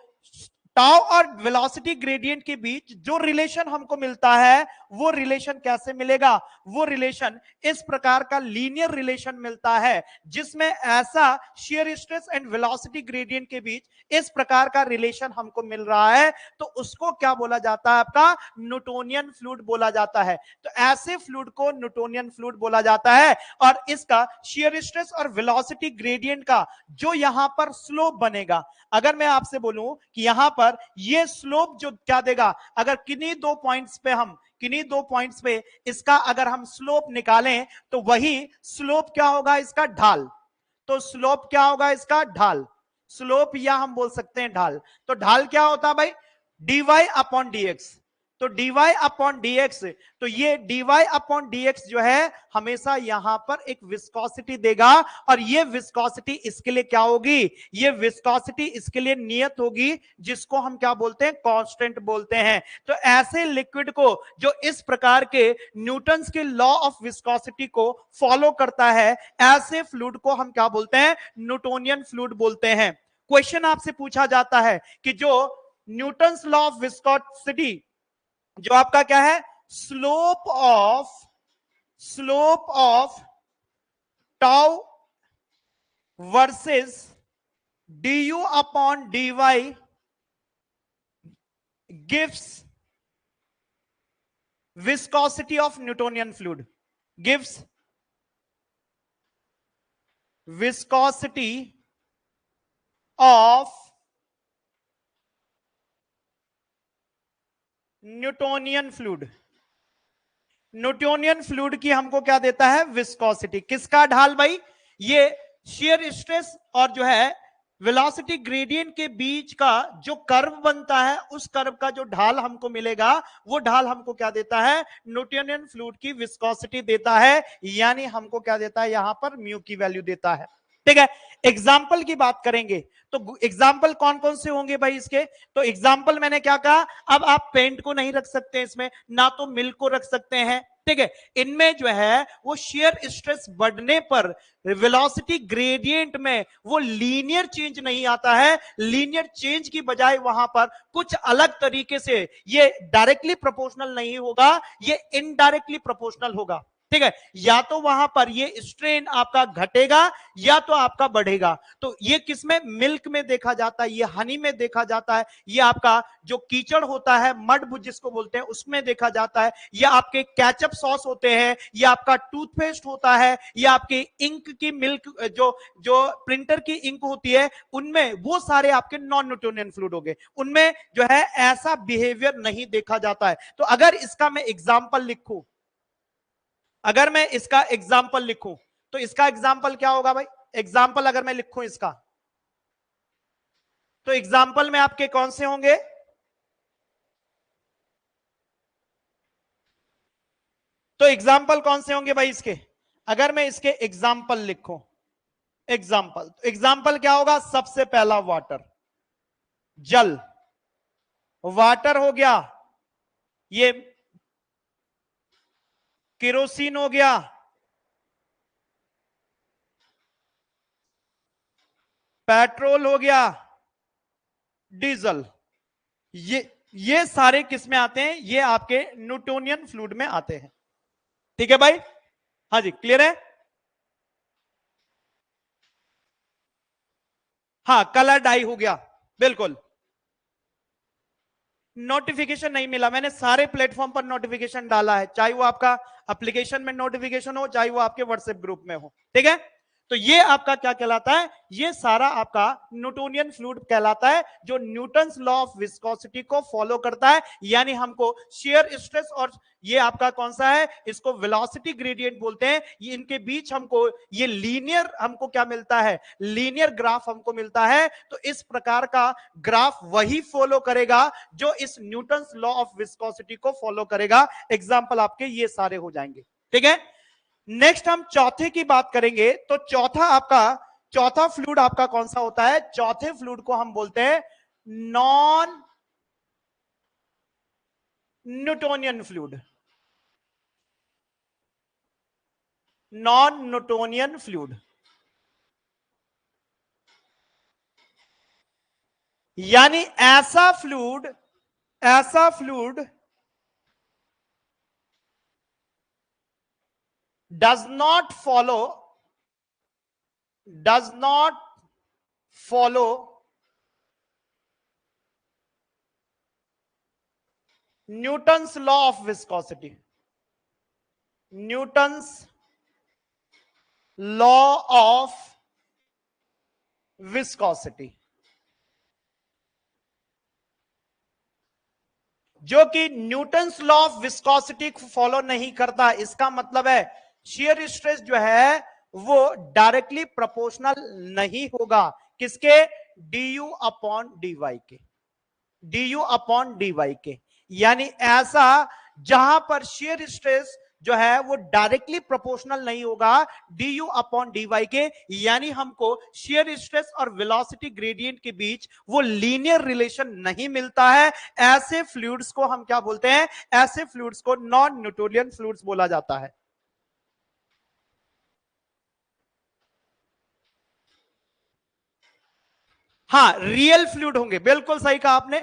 टाउ और वेलोसिटी ग्रेडियंट के बीच जो रिलेशन हमको मिलता है, वो रिलेशन कैसे मिलेगा, वो रिलेशन इस प्रकार का लीनियर रिलेशन मिलता है, जिसमें ऐसा shear stress and velocity gradient के बीच इस प्रकार का रिलेशन हमको मिल रहा है, तो उसको क्या बोला जाता है, आपका न्यूटोनियन फ्लूइड बोला जाता है। तो ऐसे फ्लूइड को न्यूटोनियन फ्लूइड बोला जाता है। और इसका शियर स्ट्रेस और वेलोसिटी ग्रेडियंट का जो यहां पर स्लोप बनेगा, अगर मैं आपसे बोलूं कि यहां पर ये स्लोप जो क्या देगा, अगर किन्हीं दो पॉइंट्स पे इसका अगर हम स्लोप निकालें, तो वही स्लोप क्या होगा, इसका ढाल। तो स्लोप क्या होगा, इसका ढाल, स्लोप या हम बोल सकते हैं ढाल। तो ढाल क्या होता है भाई, dy अपॉन dx। तो dy अपॉन dx, तो ये dy अपॉन dx जो है हमेशा यहां पर एक विस्कोसिटी देगा, और ये विस्कोसिटी इसके लिए क्या होगी, ये विस्कोसिटी इसके लिए नियत होगी, जिसको हम क्या बोलते हैं, कांस्टेंट बोलते हैं। तो ऐसे लिक्विड को जो इस प्रकार के न्यूटन्स के लॉ ऑफ विस्कोसिटी को फॉलो करता है, ऐसे फ्लूइड को हम क्या बोलते हैं, न्यूटोनियन फ्लूइड बोलते हैं। क्वेश्चन आपसे पूछा जाता है कि जो न्यूटन्स लॉ ऑफ विस्कोसिटी, जो आपका क्या है, slope of tau versus du upon dy gives viscosity of Newtonian fluid, gives viscosity of Newtonian fluid. Newtonian fluid की हमको क्या देता है, विस्कोसिटी। किसका ढाल भाई, ये शियर स्ट्रेस और जो है वेलोसिटी ग्रेडियंट के बीच का जो कर्व बनता है, उस कर्व का जो ढाल हमको मिलेगा, वो ढाल हमको क्या देता है, न्यूटोनियन फ्लूइड की विस्कोसिटी देता है, यानी हमको क्या देता है, यहां पर म्यू की वैल्यू देता है। ठीक है, एग्जाम्पल की बात करेंगे तो एग्जाम्पल कौन कौन से होंगे भाई इसके, तो एग्जाम्पल मैंने क्या कहा, अब आप पेंट को नहीं रख सकते इसमें, ना तो मिल्क को रख सकते हैं। ठीक है, इनमें जो है वो शियर स्ट्रेस बढ़ने पर वेलोसिटी ग्रेडियंट में वो लीनियर चेंज नहीं आता है, लीनियर चेंज की बजाय वहां पर कुछ अलग तरीके से ये डायरेक्टली प्रोपोर्शनल नहीं होगा, ये इनडायरेक्टली प्रोपोर्शनल होगा। ठीक है, या तो वहां पर ये स्ट्रेन आपका घटेगा या तो आपका बढ़ेगा। तो ये किसमें, मिल्क में देखा जाता है, ये हनी में देखा जाता है, ये आपका जो कीचड़ होता है, मड जिसको बोलते हैं, उसमें देखा जाता है, ये आपके केचप सॉस होते हैं, ये आपका टूथपेस्ट होता है, ये आपके इंक की मिल्क जो जो प्रिंटर की इंक होती है, उनमें वो सारे आपके नॉन न्यूटोनियन फ्लूइड हो गए, उनमें जो है ऐसा बिहेवियर नहीं देखा जाता है। तो अगर इसका मैं एग्जाम्पल लिखूं, अगर मैं इसका एग्जाम्पल लिखूं, तो इसका एग्जाम्पल क्या होगा भाई, एग्जाम्पल अगर मैं लिखूं इसका, तो एग्जाम्पल में आपके कौन से होंगे, तो एग्जाम्पल कौन से होंगे भाई इसके, अगर मैं इसके एग्जाम्पल लिखूं, एग्जाम्पल क्या होगा, सबसे पहला वाटर, जल, वाटर हो गया, ये केरोसिन हो गया, पेट्रोल हो गया, डीजल, ये सारे किस में आते हैं, ये आपके न्यूटोनियन फ्लूइड में आते हैं। ठीक है भाई, हाँ जी, क्लियर है। हाँ, कलर डाई हो गया, बिल्कुल। नोटिफिकेशन नहीं मिला, मैंने सारे प्लेटफॉर्म पर नोटिफिकेशन डाला है, चाहे वो आपका एप्लीकेशन में नोटिफिकेशन हो, चाहे वो आपके व्हाट्सएप ग्रुप में हो। ठीक है, तो ये आपका क्या कहलाता है, ये सारा आपका न्यूटोनियन फ्लूइड कहलाता है, जो न्यूटन्स लॉ ऑफ विस्कोसिटी को फॉलो करता है। यानी हमको शेयर स्ट्रेस और ये आपका कौन सा है, इसको वेलोसिटी ग्रेडियंट बोलते हैं, ये इनके बीच हमको ये लीनियर हमको क्या मिलता है, लीनियर ग्राफ हमको मिलता है। तो इस प्रकार का ग्राफ वही फॉलो करेगा जो इस न्यूटन्स लॉ ऑफ विस्कोसिटी को फॉलो करेगा। एग्जांपल आपके ये सारे हो जाएंगे, ठीक है। नेक्स्ट हम चौथे की बात करेंगे। तो चौथा फ्लूइड आपका कौन सा होता है, चौथे फ्लूइड को हम बोलते हैं non Newtonian fluid, non Newtonian fluid. यानी ऐसा fluid does not follow Newton's law of viscosity, Newton's law of viscosity, जो कि न्यूटन्स लॉ ऑफ विस्कोसिटी को फॉलो नहीं करता। इसका मतलब है शियर स्ट्रेस जो है वो डायरेक्टली प्रोपोर्शनल नहीं होगा किसके, du अपॉन dy के, du अपॉन dy के। यानी ऐसा जहां पर शियर स्ट्रेस जो है वो डायरेक्टली प्रोपोर्शनल नहीं होगा du अपॉन dy के, यानी हमको शियर स्ट्रेस और वेलोसिटी ग्रेडियंट के बीच वो लीनियर रिलेशन नहीं मिलता है। ऐसे फ्लूइड्स को हम क्या बोलते हैं, ऐसे फ्लूइड्स को नॉन न्यूटोनियन फ्लूइड्स बोला जाता है। हाँ, रियल फ्लूइड होंगे, बिल्कुल सही कहा आपने,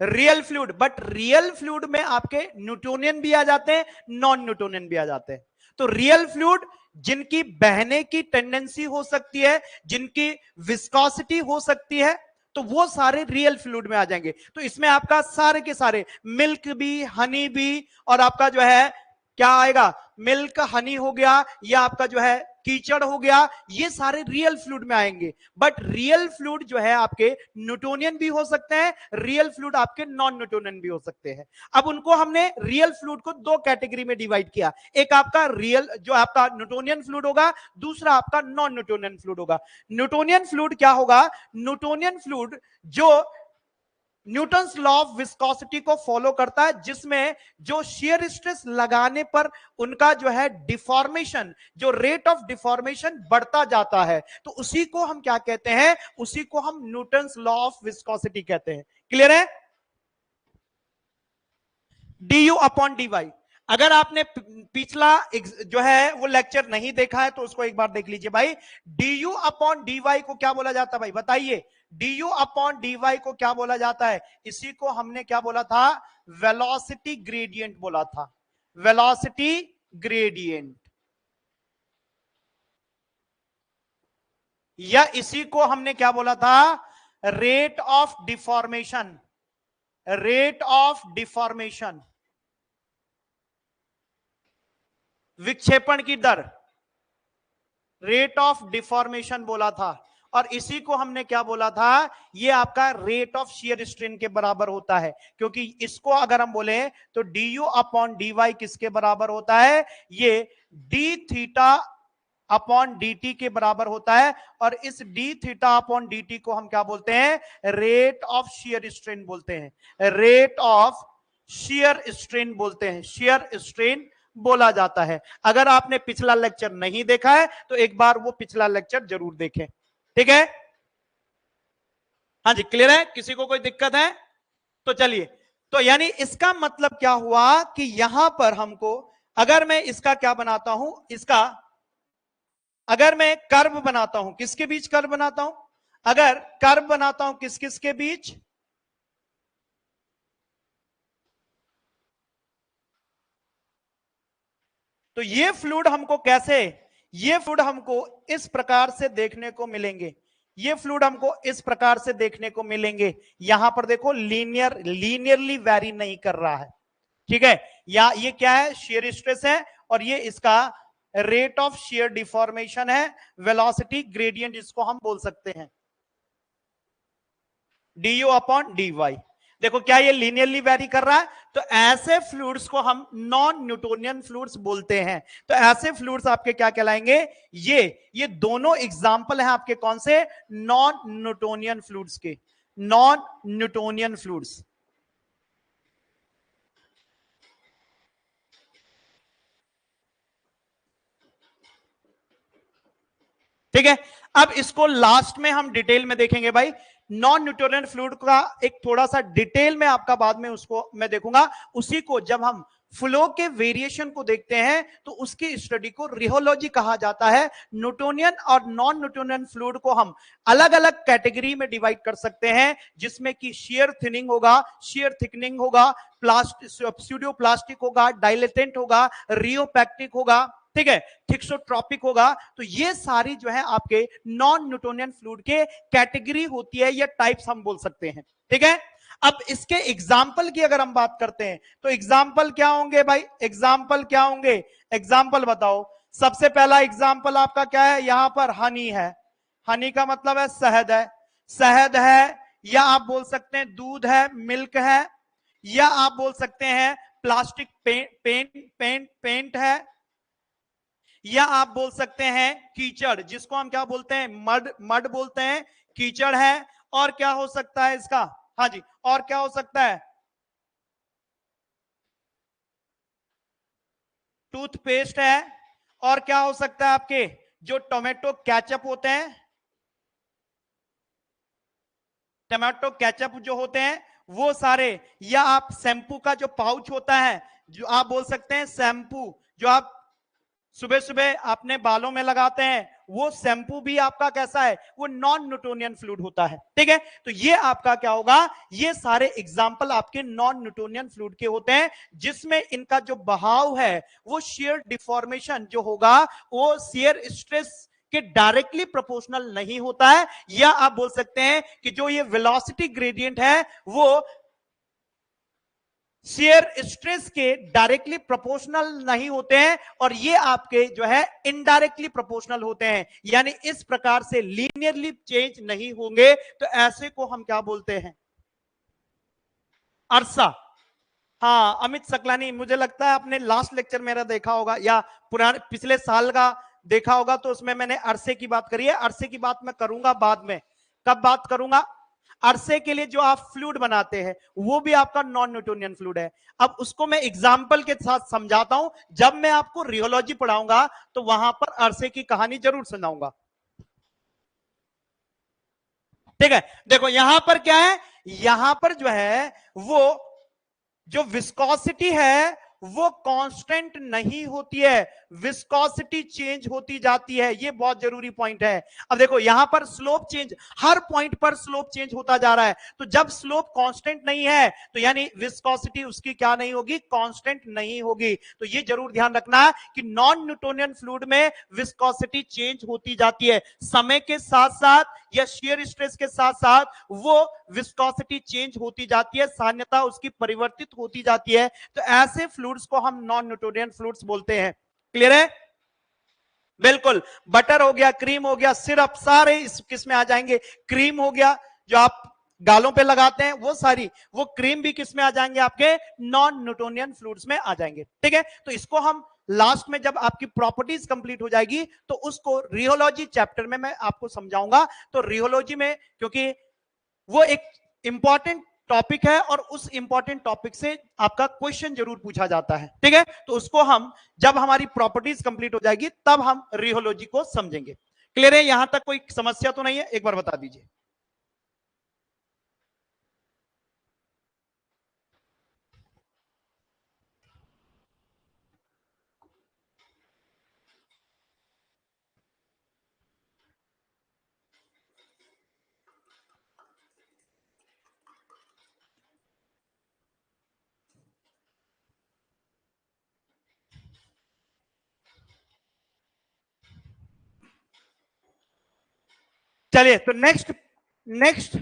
real fluid. But real fluid में आपके न्यूटोनियन भी आ जाते हैं, नॉन न्यूटोनियन भी आ जाते हैं। तो रियल फ्लूइड जिनकी बहने की टेंडेंसी हो सकती है, जिनकी विस्कोसिटी हो सकती है, तो वो सारे रियल फ्लूइड में आ जाएंगे। तो इसमें आपका सारे के सारे मिल्क भी, हनी भी, और आपका जो है क्या आएगा, मिल्क, हनी हो गया, या आपका जो है कीचड़ हो गया, ये सारे रियल फ्लूइड में आएंगे। बट रियल फ्लूइड जो है आपके न्यूटोनियन भी हो सकते हैं, रियल फ्लूइड आपके नॉन न्यूटोनियन भी हो सकते हैं। अब उनको हमने रियल फ्लूइड को दो कैटेगरी में डिवाइड किया, एक आपका रियल जो आपका न्यूटोनियन फ्लूइड होगा, दूसरा आपका नॉन न्यूटोनियन फ्लूइड होगा। न्यूटोनियन फ्लूइड क्या होगा, न्यूटोनियन फ्लूइड जो न्यूटन्स लॉ ऑफ विस्कोसिटी को फॉलो करता है, जिसमें जो शियर स्ट्रेस लगाने पर उनका जो है डिफॉर्मेशन, जो रेट ऑफ डिफॉर्मेशन बढ़ता जाता है, तो उसी को हम क्या कहते हैं, उसी को हम न्यूटन्स लॉ ऑफ विस्कोसिटी कहते हैं। क्लियर है, du अपॉन dy। अगर आपने पिछला जो है वो लेक्चर नहीं देखा है तो उसको एक बार देख लीजिए भाई। du अपॉन dy को क्या बोला जाता है भाई, बताइए, du अपॉन dy को क्या बोला जाता है, इसी को हमने क्या बोला था, वेलोसिटी ग्रेडियंट बोला था, वेलोसिटी ग्रेडियंट, या इसी को हमने क्या बोला था, rate of deformation, rate of deformation, विक्षेपण की दर, रेट ऑफ डिफॉर्मेशन बोला था। और इसी को हमने क्या बोला था, ये आपका रेट ऑफ शियर स्ट्रेन के बराबर होता है, क्योंकि इसको अगर हम बोले तो du अपॉन dy किसके बराबर होता है, ये d थीटा अपॉन dt के बराबर होता है। और इस d थीटा अपॉन dt को हम क्या बोलते हैं, रेट ऑफ शियर स्ट्रेन बोलते हैं, रेट ऑफ शियर स्ट्रेन बोलते हैं, शियर स्ट्रेन बोला जाता है। अगर आपने पिछला लेक्चर नहीं देखा है तो एक बार वो पिछला लेक्चर जरूर देखें, ठीक है। हाँ जी, क्लियर है, किसी को कोई दिक्कत है तो चलिए। तो यानी इसका मतलब क्या हुआ कि यहां पर हमको, अगर मैं इसका क्या बनाता हूं, इसका अगर मैं कर्व बनाता हूं, किसके बीच कर्व बनाता हूं, अगर कर्व बनाता हूं किस किस के बीच, तो ये फ्लूइड हमको कैसे, ये फ्लूइड हमको इस प्रकार से देखने को मिलेंगे, ये फ्लूइड हमको इस प्रकार से देखने को मिलेंगे। यहां पर देखो लीनियरली वैरी नहीं कर रहा है, ठीक है। या ये क्या है, शियर स्ट्रेस है, और ये इसका रेट ऑफ शेयर डिफॉर्मेशन है, वेलोसिटी ग्रेडियंट जिसको हम बोल सकते हैं du अपॉन dy। देखो क्या ये लीनियरली वेरी कर रहा है, तो ऐसे फ्लूइड्स को हम नॉन न्यूटोनियन फ्लूइड्स बोलते हैं। तो ऐसे फ्लूइड्स आपके क्या कहलाएंगे, ये दोनों एग्जांपल हैं आपके कौन से, नॉन न्यूटोनियन फ्लूइड्स के, नॉन न्यूटोनियन फ्लूइड्स। ठीक है, अब इसको लास्ट में हम डिटेल में देखेंगे भाई। नॉन न्यूटोनियन फ्लूइड का एक थोड़ा सा डिटेल में आपका बाद में उसको मैं देखूंगा, उसी को जब हम फ्लो के वेरिएशन को देखते हैं तो उसकी स्टडी को रिहोलॉजी कहा जाता है। न्यूटोनियन और नॉन न्यूटोनियन फ्लूइड को हम अलग अलग कैटेगरी में डिवाइड कर सकते हैं, जिसमें कि शेयर थिनिंग होगा, शेयर थिकनिंग होगा, स्यूडो प्लास्टिक होगा, डाइलेटेंट होगा, रियोपैक्टिक होगा, ठीक है, थिक्सोट्रॉपिक होगा। तो ये सारी जो है आपके नॉन न्यूटोनियन फ्लूइड के कैटेगरी होती है, या टाइप्स हम बोल सकते हैं। ठीक है, अब इसके एग्जाम्पल की अगर हम बात करते हैं तो एग्जाम्पल क्या होंगे भाई, एग्जाम्पल क्या होंगे, एग्जाम्पल बताओ। सबसे पहला एग्जाम्पल आपका क्या है, यहां पर हनी है, हनी का मतलब है शहद है, शहद है, या आप बोल सकते हैं दूध है, मिल्क है, या आप बोल सकते हैं प्लास्टिक पेंट है, या आप बोल सकते हैं कीचड़, जिसको हम क्या बोलते हैं, मड बोलते हैं, कीचड़ है। और क्या हो सकता है इसका, हाँ जी, और क्या हो सकता है, टूथपेस्ट है। और क्या हो सकता है आपके जो टोमेटो केचप होते हैं, टोमेटो केचप जो होते हैं वो सारे, या आप शैम्पू का जो पाउच होता है, जो आप बोल सकते हैं शैम्पू, जो आप सुबह सुबह अपने बालों में लगाते हैं, वो शैम्पू भी आपका कैसा है, वो नॉन न्यूटोनियन फ्लूइड होता है। ठीक है, तो ये आपका क्या होगा, ये सारे एग्जाम्पल आपके नॉन न्यूटोनियन फ्लूइड के होते हैं, जिसमें इनका जो बहाव है वो शेयर डिफॉर्मेशन जो होगा वो शेयर स्ट्रेस के डायरेक्टली प्रोपोर्शनल नहीं होता है, या आप बोल सकते हैं कि जो ये वेलोसिटी ग्रेडियंट है वो शेयर स्ट्रेस के डायरेक्टली प्रोपोर्शनल नहीं होते हैं, और ये आपके जो है इनडायरेक्टली प्रोपोर्शनल होते हैं, यानी इस प्रकार से लीनियरली चेंज नहीं होंगे। तो ऐसे को हम क्या बोलते हैं, अरसा। हाँ अमित सकलानी, मुझे लगता है आपने लास्ट लेक्चर मेरा देखा होगा, या पुराने पिछले साल का देखा होगा, तो उसमें मैंने अरसे की बात करी है। अरसे की बात मैं करूंगा बाद में, कब बात करूंगा, अरसे के लिए जो आप फ्लूइड बनाते हैं वो भी आपका नॉन न्यूटोनियन फ्लूइड है। अब उसको मैं एग्जांपल के साथ समझाता हूं, जब मैं आपको रियोलॉजी पढ़ाऊंगा तो वहां पर अरसे की कहानी जरूर सुनाऊंगा। ठीक है, देखो यहां पर क्या है, यहां पर जो है वो जो विस्कोसिटी है वो कांस्टेंट नहीं होती है, विस्कोसिटी चेंज होती जाती है, ये बहुत जरूरी पॉइंट है। अब देखो यहां पर स्लोप चेंज, हर पॉइंट पर स्लोप चेंज होता जा रहा है, तो जब स्लोप कांस्टेंट नहीं है तो यानी विस्कोसिटी उसकी क्या नहीं होगी, कांस्टेंट नहीं होगी। तो ये जरूर ध्यान रखना है कि नॉन न्यूटोनियन फ्लूइड में विस्कोसिटी चेंज होती जाती है, समय के साथ साथ या शेयर स्ट्रेस के साथ साथ वो विस्कोसिटी चेंज होती जाती है, सान्यता उसकी परिवर्तित होती जाती है। तो ऐसे फ्लूइड्स को हम नॉन न्यूटोनियन फ्लूइड्स बोलते हैं। क्लियर है, बिल्कुल। बटर हो गया, क्रीम हो गया, सिरप, सारे इस किस में आ जाएंगे, क्रीम हो गया जो आप गालों पे लगाते हैं वो सारी, वो क्रीम भी किस में आ जाएंगे, आपके नॉन न्यूटोनियन फ्लूइड्स में आ जाएंगे। ठीक है, तो इसको हम लास्ट में जब आपकी प्रॉपर्टीज कंप्लीट हो जाएगी तो उसको रियोलॉजी चैप्टर में मैं आपको समझाऊंगा। तो रियोलॉजी में क्योंकि वो एक इंपॉर्टेंट टॉपिक है और उस इंपॉर्टेंट टॉपिक से आपका क्वेश्चन जरूर पूछा जाता है। ठीक है, तो उसको हम जब हमारी प्रॉपर्टीज कंप्लीट हो जाएगी तब हम रियोलॉजी को समझेंगे। क्लियर है, यहां तक कोई समस्या तो नहीं है, एक बार बता दीजिए। चलिए, तो नेक्स्ट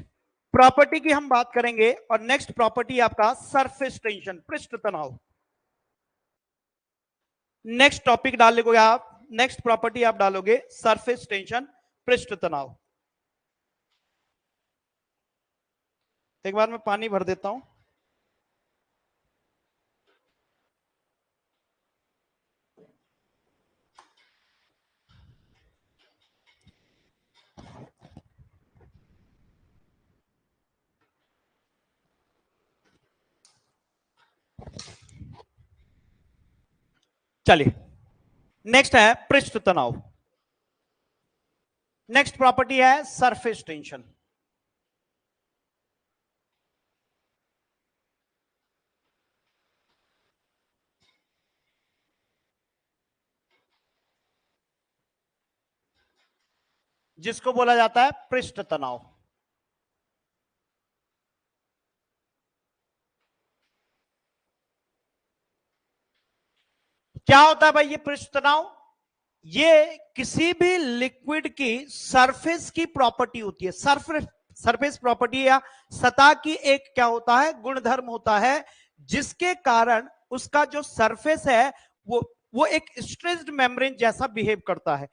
प्रॉपर्टी की हम बात करेंगे, और नेक्स्ट प्रॉपर्टी आपका सरफेस टेंशन, पृष्ठ तनाव। नेक्स्ट टॉपिक डाल लेंगे आप, नेक्स्ट प्रॉपर्टी आप डालोगे सरफेस टेंशन, पृष्ठ तनाव। एक बार मैं पानी भर देता हूं। चलिए, नेक्स्ट है पृष्ठ तनाव। नेक्स्ट प्रॉपर्टी है सरफेस टेंशन। जिसको बोला जाता है पृष्ठ तनाव। क्या होता है भाई ये पृष्ठ तनाव? ये किसी भी लिक्विड की सरफेस की प्रॉपर्टी होती है। सरफेस प्रॉपर्टी या सतह की एक क्या होता है, गुणधर्म होता है, जिसके कारण उसका जो सरफेस है वो एक स्ट्रेस्ड मेम्ब्रेन जैसा बिहेव करता है।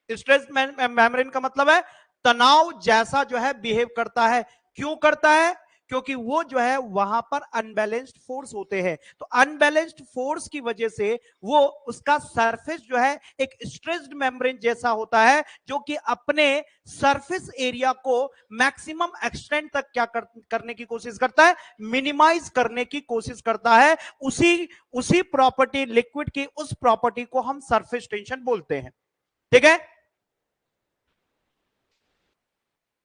स्ट्रेस्ड मेम्ब्रेन का मतलब है तनाव जैसा जो है बिहेव करता है। क्यों करता है? क्योंकि वो जो है वहां पर अनबैलेंस्ड फोर्स होते हैं। तो अनबैलेंस्ड फोर्स की वजह से वो उसका सरफेस जो है एक स्ट्रेस्ड मेम्ब्रेन जैसा होता है, जो कि अपने सरफेस एरिया को मैक्सिमम एक्सटेंड तक क्या करने की कोशिश करता है, मिनिमाइज करने की कोशिश करता है। उसी प्रॉपर्टी लिक्विड की उस प्रॉपर्टी को हम सरफेस टेंशन बोलते हैं। ठीक है,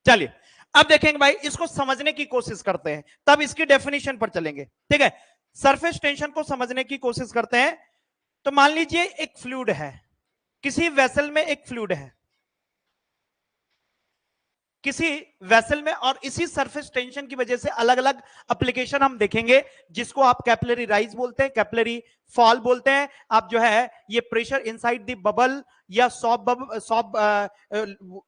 चलिए अब देखेंगे भाई, इसको समझने की कोशिश करते हैं, तब इसकी डेफिनेशन पर चलेंगे। ठीक है, सरफेस टेंशन को समझने की कोशिश करते हैं। तो मान लीजिए एक फ्लूइड है, किसी वेसल में एक फ्लूइड है, किसी वेसल में, और इसी सरफेस टेंशन की वजह से अलग अलग एप्लीकेशन हम देखेंगे, जिसको आप कैपिलरी राइज बोलते हैं, कैपिलरी फॉल बोलते हैं। आप जो है ये प्रेशर इनसाइड द बबल या soft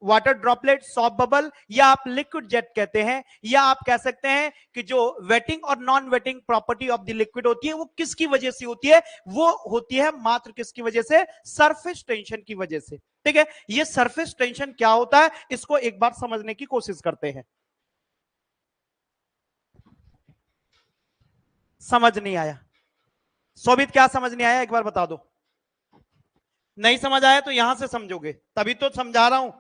water droplet, soft bubble, या आप लिक्विड जेट कहते हैं, या आप कह सकते हैं कि जो वेटिंग और non waiting property of the liquid होती है वो किसकी वजह से होती है? वो होती है मात्र किसकी वजह से? सरफेस टेंशन की वजह से। ठीक है, ये सरफेस टेंशन क्या होता है, इसको एक बार समझने की कोशिश करते हैं। समझ नहीं आया? शोभित क्या समझ नहीं आया, एक बार बता दो। नहीं समझ आया तो यहां से समझोगे, तभी तो समझा रहा हूं।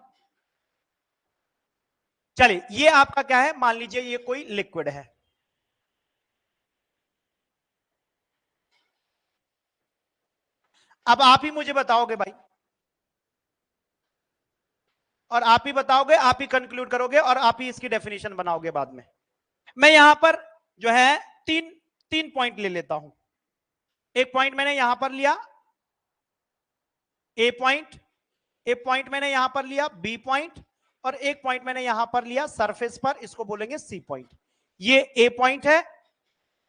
चलिए, ये आपका क्या है, मान लीजिए ये कोई लिक्विड है। अब आप ही मुझे बताओगे भाई, और आप ही बताओगे, आप ही कंक्लूड करोगे, और आप ही इसकी डेफिनेशन बनाओगे बाद में। मैं यहां पर जो है तीन तीन पॉइंट ले लेता हूं। एक पॉइंट मैंने यहां पर लिया ए पॉइंट, एक पॉइंट मैंने यहां पर लिया बी पॉइंट, और एक पॉइंट मैंने यहां पर लिया सरफेस पर, इसको बोलेंगे सी पॉइंट। ये ए पॉइंट है,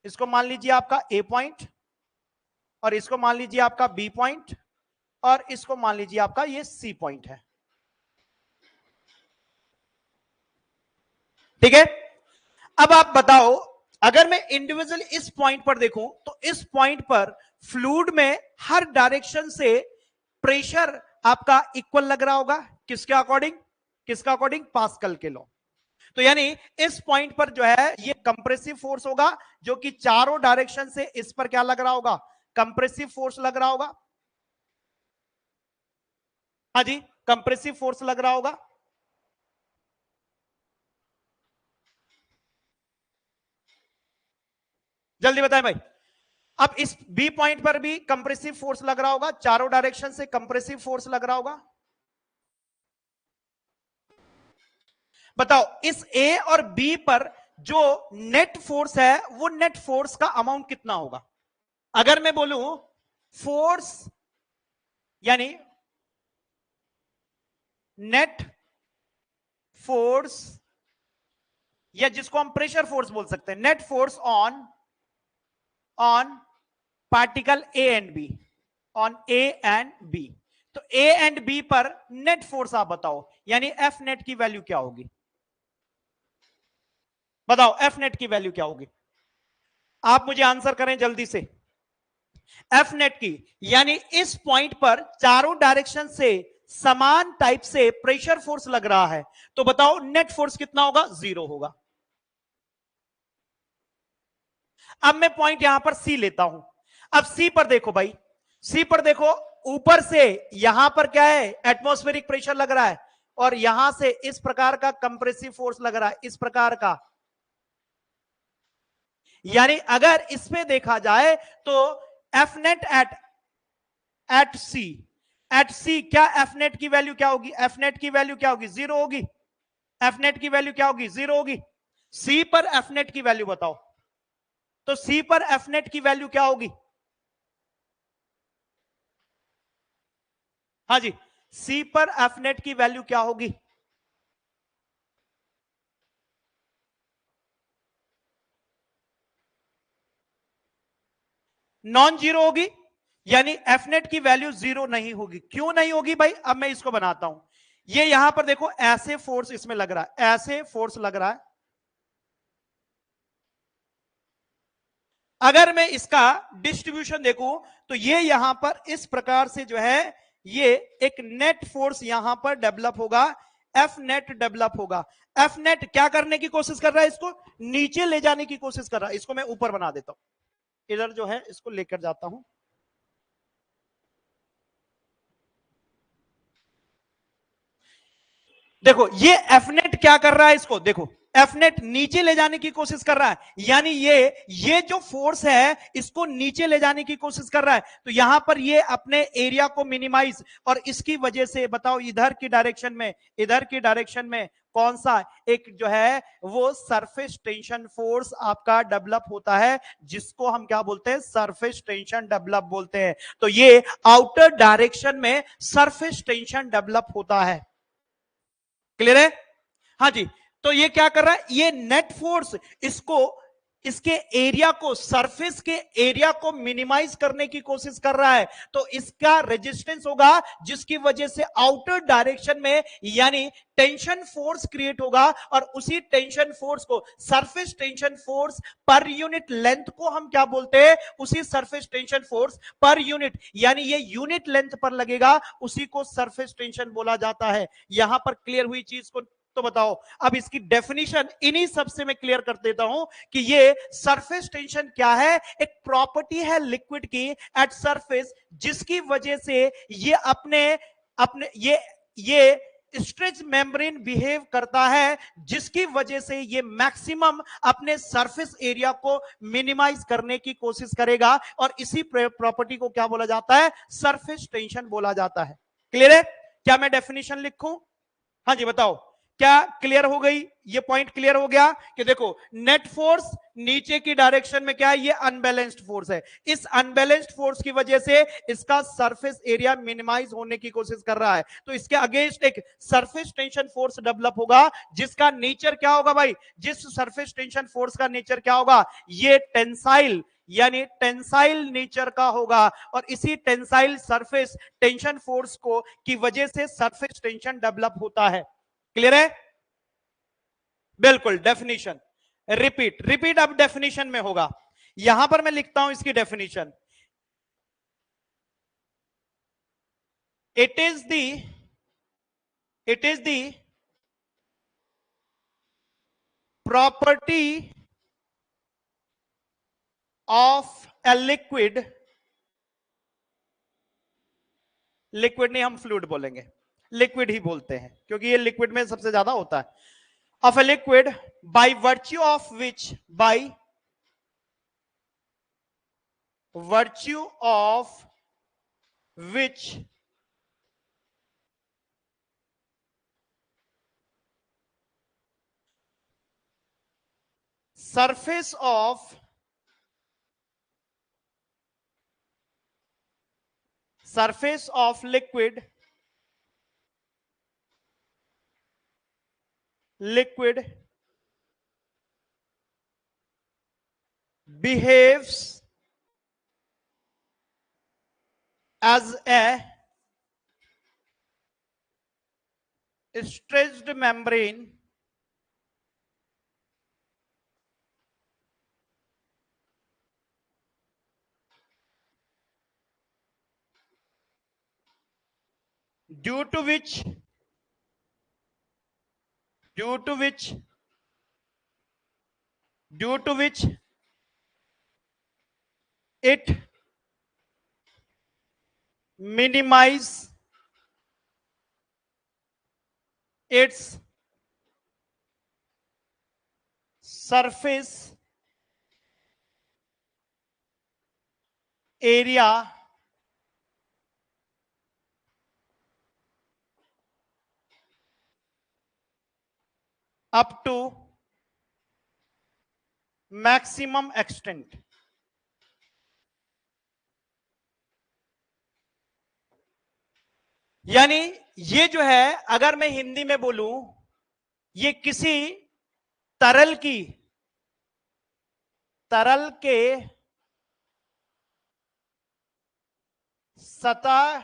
इसको मान लीजिए आपका ए पॉइंट, और इसको मान लीजिए आपका बी पॉइंट, और इसको मान लीजिए आपका ये सी पॉइंट है। ठीक है, अब आप बताओ, अगर मैं इंडिविजुअल इस पॉइंट पर देखूं, तो इस पॉइंट पर फ्लूइड में हर डायरेक्शन से प्रेशर आपका इक्वल लग रहा होगा, किसके अकॉर्डिंग? किसका अकॉर्डिंग? पास्कल के लॉ। तो यानी इस पॉइंट पर जो है ये कंप्रेसिव फोर्स होगा, जो कि चारों डायरेक्शन से इस पर क्या लग रहा होगा? कंप्रेसिव फोर्स लग रहा होगा। हाँ जी, कंप्रेसिव फोर्स लग रहा होगा। जल्दी बताएं भाई। अब इस बी पॉइंट पर भी कंप्रेसिव फोर्स लग रहा होगा, चारों डायरेक्शन से कंप्रेसिव फोर्स लग रहा होगा। बताओ, इस ए और बी पर जो नेट फोर्स है, वो नेट फोर्स का अमाउंट कितना होगा? अगर मैं बोलूं फोर्स यानी नेट फोर्स, या जिसको हम प्रेशर फोर्स बोल सकते हैं, net force on particle A and B, on A and B, तो ए एंड बी पर नेट फोर्स आप बताओ, यानी एफ नेट की वैल्यू क्या होगी? बताओ एफ नेट की वैल्यू क्या होगी? आप मुझे आंसर करें जल्दी से। एफ नेट की, यानी इस पॉइंट पर चारों डायरेक्शन से समान टाइप से प्रेशर फोर्स लग रहा है, तो बताओ नेट फोर्स कितना होगा? 0 होगा। अब मैं पॉइंट यहां पर सी लेता हूं। अब सी पर देखो भाई, सी पर देखो, ऊपर से यहां पर क्या है? एटमॉस्फेरिक प्रेशर लग रहा है, और यहां से इस प्रकार का कंप्रेसिव फोर्स लग रहा है, इस प्रकार का। यानी अगर इसमें देखा जाए तो एफ नेट एट सी क्या एफ नेट की वैल्यू क्या होगी? एफ नेट की वैल्यू क्या होगी? 0 होगी। एफ नेट की वैल्यू क्या होगी? 0 होगी। सी पर एफ नेट की वैल्यू बताओ, तो सी पर एफ नेट की वैल्यू क्या होगी? हाँ जी, सी पर एफ नेट की वैल्यू क्या होगी? नॉन जीरो होगी, यानी एफ नेट की वैल्यू 0 नहीं होगी। क्यों नहीं होगी भाई? अब मैं इसको बनाता हूं। ये यहां पर देखो, ऐसे फोर्स इसमें लग रहा है, ऐसे फोर्स लग रहा है। अगर मैं इसका डिस्ट्रीब्यूशन देखूं तो ये यहां पर इस प्रकार से जो है, ये एक नेट फोर्स यहां पर डेवलप होगा, एफ नेट डेवलप होगा। एफ नेट क्या करने की कोशिश कर रहा है? इसको नीचे ले जाने की कोशिश कर रहा है। इसको मैं ऊपर बना देता हूं, इधर जो है इसको लेकर जाता हूं। देखो ये एफ नेट क्या कर रहा है? इसको देखो, एफ नेट नीचे ले जाने की कोशिश कर रहा है, यानी ये जो फोर्स है इसको नीचे ले जाने की कोशिश कर रहा है। तो यहां पर ये अपने एरिया को मिनिमाइज, और इसकी वजह से बताओ इधर की डायरेक्शन में, इधर की डायरेक्शन में कौन सा एक जो है वो सरफेस टेंशन फोर्स आपका डेवलप होता है, जिसको हम क्या बोलते हैं? सरफेस टेंशन डेवलप बोलते हैं। तो ये आउटर डायरेक्शन में सरफेस टेंशन डेवलप होता है। क्लियर है? हाँ जी। तो ये क्या कर रहा है? ये नेट फोर्स इसको, इसके एरिया को, सरफेस के एरिया को मिनिमाइज करने की कोशिश कर रहा है। तो इसका रेजिस्टेंस होगा, जिसकी वजह से आउटर डायरेक्शन में यानी टेंशन फोर्स क्रिएट होगा, और उसी टेंशन फोर्स को, surface tension force per unit length को हम क्या बोलते हैं? उसी surface tension force per unit, यानी ये यूनिट लेंथ पर लगेगा, उसी को सरफेस टेंशन बोला जाता है। यहां पर क्लियर हुई चीज को? तो बताओ, अब इसकी डेफिनेशन इन्हीं सबसे मैं क्लियर कर देता हूं कि ये सरफेस टेंशन क्या है? एक प्रॉपर्टी है लिक्विड की एट सरफेस, जिसकी वजह से ये अपने अपने ये स्ट्रेच मेम्ब्रेन बिहेव करता है, जिसकी वजह से ये मैक्सिमम अपने सरफेस एरिया को मिनिमाइज करने की कोशिश करेगा, और इसी प्रॉपर्टी को क्या बोला जाता है? सरफेस टेंशन बोला जाता है। क्लियर है? क्या मैं डेफिनेशन लिखूं? हाँ जी बताओ, क्या क्लियर हो गई? ये पॉइंट क्लियर हो गया कि देखो, नेट फोर्स नीचे की डायरेक्शन में क्या है? ये अनबैलेंस्ड फोर्स है। इस अनबैलेंस्ड फोर्स की वजह से इसका सरफेस एरिया मिनिमाइज होने की कोशिश कर रहा है। तो इसके अगेंस्ट एक सरफेस टेंशन फोर्स डेवलप होगा, जिसका नेचर क्या होगा भाई? जिस सरफेस टेंशन फोर्स का नेचर क्या होगा? ये टेंसाइल, यानी टेंसाइल नेचर का होगा, और इसी टेंसाइल सरफेस टेंशन फोर्स को की वजह से सरफेस टेंशन डेवलप होता है। क्लियर है? बिल्कुल। डेफिनेशन रिपीट रिपीट अब डेफिनेशन में होगा। यहां पर मैं लिखता हूं इसकी definition. It is the property of a liquid, liquid नहीं हम फ्लूइड बोलेंगे, लिक्विड ही बोलते हैं क्योंकि ये लिक्विड में सबसे ज्यादा होता है। Of a liquid by virtue of which, by virtue of which surface of liquid behaves as a stretched membrane due to which due to which due to which it minimize its surface area up to maximum extent। यानी ये जो है, अगर मैं हिंदी में बोलूं, ये किसी तरल की तरल के सतह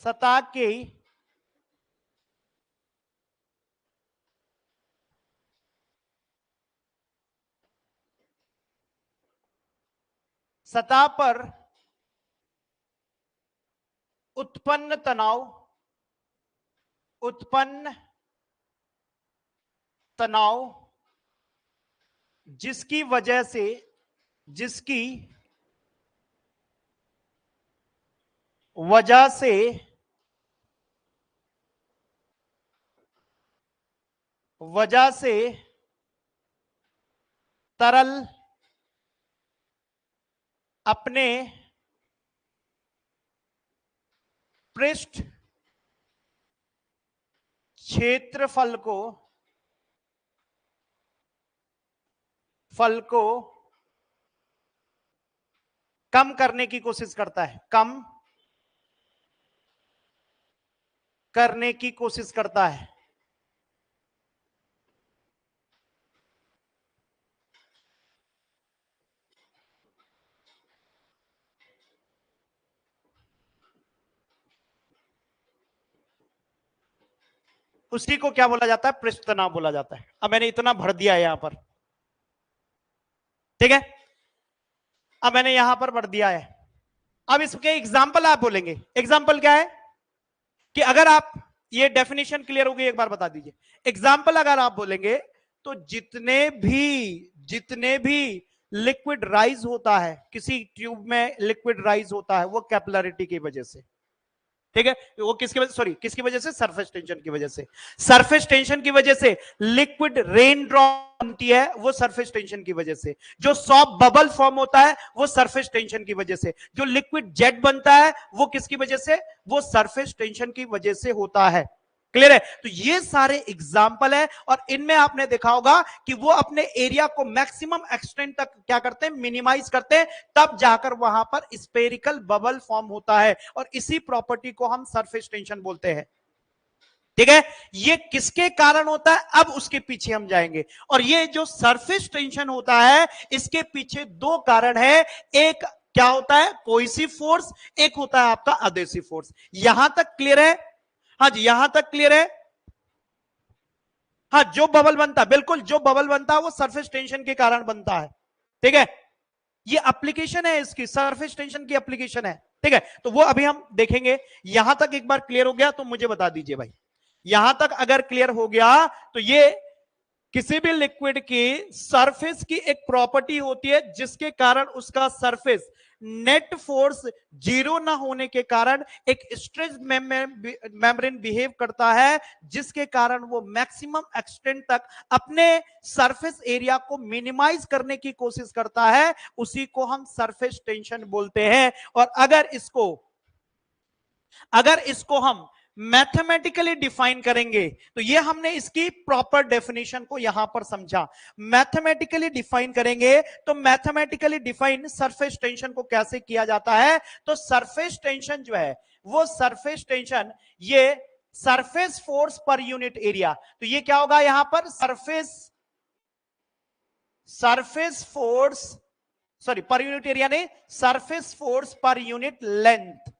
सतह की सतह पर उत्पन्न तनाव जिसकी वजह से तरल अपने पृष्ठ क्षेत्रफल को कम करने की कोशिश करता है, कम करने की कोशिश करता है। उसी को क्या बोला जाता है? पृष्ठ तनाव बोला जाता है। अब मैंने इतना भर दिया है यहां पर, ठीक है, अब मैंने यहां पर भर दिया है। अब इसके एग्जाम्पल आप बोलेंगे। एग्जाम्पल क्या है कि अगर आप, ये डेफिनेशन क्लियर होगी, एक बार बता दीजिए। एग्जाम्पल अगर आप बोलेंगे तो जितने भी लिक्विड राइज होता है, किसी ट्यूब में लिक्विड राइज होता है, वो कैपिलरिटी की वजह से, ठीक है, वो किसकी वजह, सॉरी किसकी वजह से? सरफेस टेंशन की वजह से। सरफेस टेंशन की वजह से लिक्विड रेन ड्रॉप बनती है, वो सरफेस टेंशन की वजह से। जो सॉफ्ट बबल फॉर्म होता है, वो सरफेस टेंशन की वजह से। जो लिक्विड जेट बनता है, वो किसकी वजह से? वो सरफेस टेंशन की वजह से होता है। क्लियर है? तो ये सारे एग्जाम्पल है, और इनमें आपने देखा होगा कि वो अपने एरिया को मैक्सिमम एक्सटेंट तक क्या करते हैं? मिनिमाइज करते हैं, तब जाकर वहां पर स्पेरिकल बबल फॉर्म होता है, और इसी प्रॉपर्टी को हम सरफेस टेंशन बोलते हैं। ठीक है, ये किसके कारण होता है, अब उसके पीछे हम जाएंगे। और ये जो सरफेस टेंशन होता है, इसके पीछे दो कारण है। एक क्या होता है? कोहेसिव फोर्स, एक होता है आपका अधेसिव फोर्स। यहां तक क्लियर है? हाँ जी, यहां तक क्लियर है? हाँ, जो बबल बनता है, बिल्कुल जो बबल बनता है वो सरफेस टेंशन के कारण बनता है। ठीक है, ये एप्लीकेशन है इसकी, सरफेस टेंशन की एप्लीकेशन है। ठीक है, तो वो अभी हम देखेंगे। यहां तक एक बार क्लियर हो गया तो मुझे बता दीजिए भाई। यहां तक अगर क्लियर हो गया तो ये किसी भी लिक्विड की सरफेस की एक प्रॉपर्टी होती है, जिसके कारण उसका सरफेस नेट फोर्स जीरो ना होने के कारण एक स्ट्रेच मेम्ब्रेन बिहेव करता है, जिसके कारण वो मैक्सिमम एक्सटेंट तक अपने सरफेस एरिया को मिनिमाइज करने की कोशिश करता है। उसी को हम सरफेस टेंशन बोलते हैं। और अगर इसको हम मैथमेटिकली डिफाइन करेंगे तो ये हमने इसकी प्रॉपर डेफिनेशन को यहां पर समझा। मैथमेटिकली डिफाइन करेंगे तो मैथमेटिकली डिफाइन सरफेस टेंशन को कैसे किया जाता है? तो सरफेस टेंशन जो है, वो सरफेस टेंशन, ये surface force per unit area. तो ये क्या होगा यहां पर? Surface force, sorry per unit area नहीं, surface force per unit length.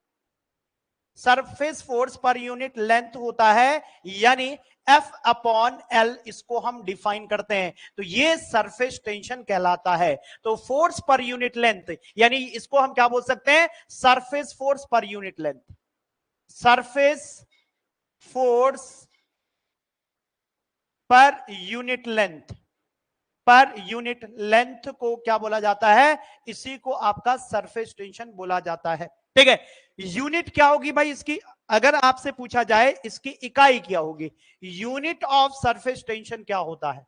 Surface force per unit length होता है, यानी F अपॉन L इसको हम डिफाइन करते हैं, तो ये सरफेस टेंशन कहलाता है। तो फोर्स पर यूनिट लेंथ, यानी इसको हम क्या बोल सकते हैं, surface force per unit length. Surface force per unit length, पर यूनिट लेंथ को क्या बोला जाता है, इसी को आपका सरफेस टेंशन बोला जाता है। ठीक है, यूनिट क्या होगी भाई इसकी, अगर आपसे पूछा जाए इसकी इकाई क्या होगी, यूनिट ऑफ सरफेस टेंशन क्या होता है,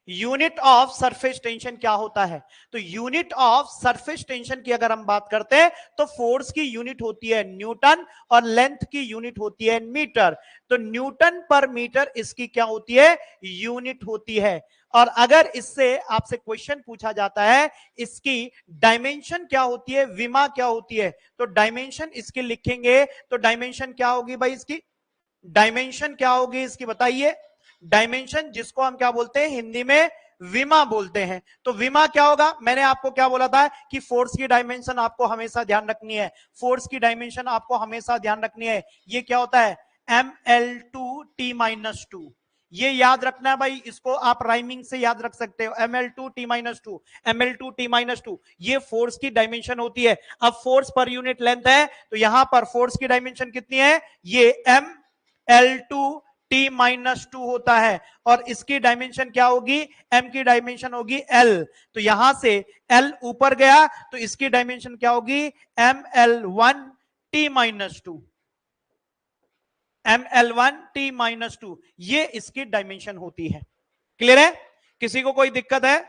यूनिट ऑफ सरफेस टेंशन क्या होता है, तो यूनिट ऑफ सरफेस टेंशन की अगर हम बात करते हैं तो फोर्स की यूनिट होती है न्यूटन और लेंथ की यूनिट होती है मीटर। तो न्यूटन पर मीटर इसकी क्या होती है, यूनिट होती है। और अगर इससे आपसे क्वेश्चन पूछा जाता है इसकी डायमेंशन क्या होती है, विमा क्या होती है, तो डायमेंशन इसकी लिखेंगे तो डायमेंशन क्या होगी भाई, इसकी डायमेंशन क्या होगी इसकी बताइए, डायमेंशन जिसको हम क्या बोलते हैं हिंदी में विमा बोलते हैं। तो विमा क्या होगा, मैंने आपको क्या बोला था कि फोर्स की डायमेंशन आपको हमेशा ध्यान रखनी है, फोर्स की डायमेंशन आपको हमेशा ध्यान रखनी है। ये क्या होता है, ML2T-2, ये याद रखना है भाई, इसको आप राइमिंग से याद रख सकते हो, ML2T-2, ML2T-2, ये फोर्स की डायमेंशन होती है। अब फोर्स पर यूनिट लेंथ है, तो यहां पर फोर्स की डायमेंशन कितनी है, ये ML2T-2 होता है, और इसकी डायमेंशन क्या होगी, M की डायमेंशन होगी L, तो यहां से L ऊपर गया तो इसकी डायमेंशन क्या होगी, ML1T-2, ML1T-2, ये इसकी डायमेंशन होती है। क्लियर है, किसी को कोई दिक्कत है,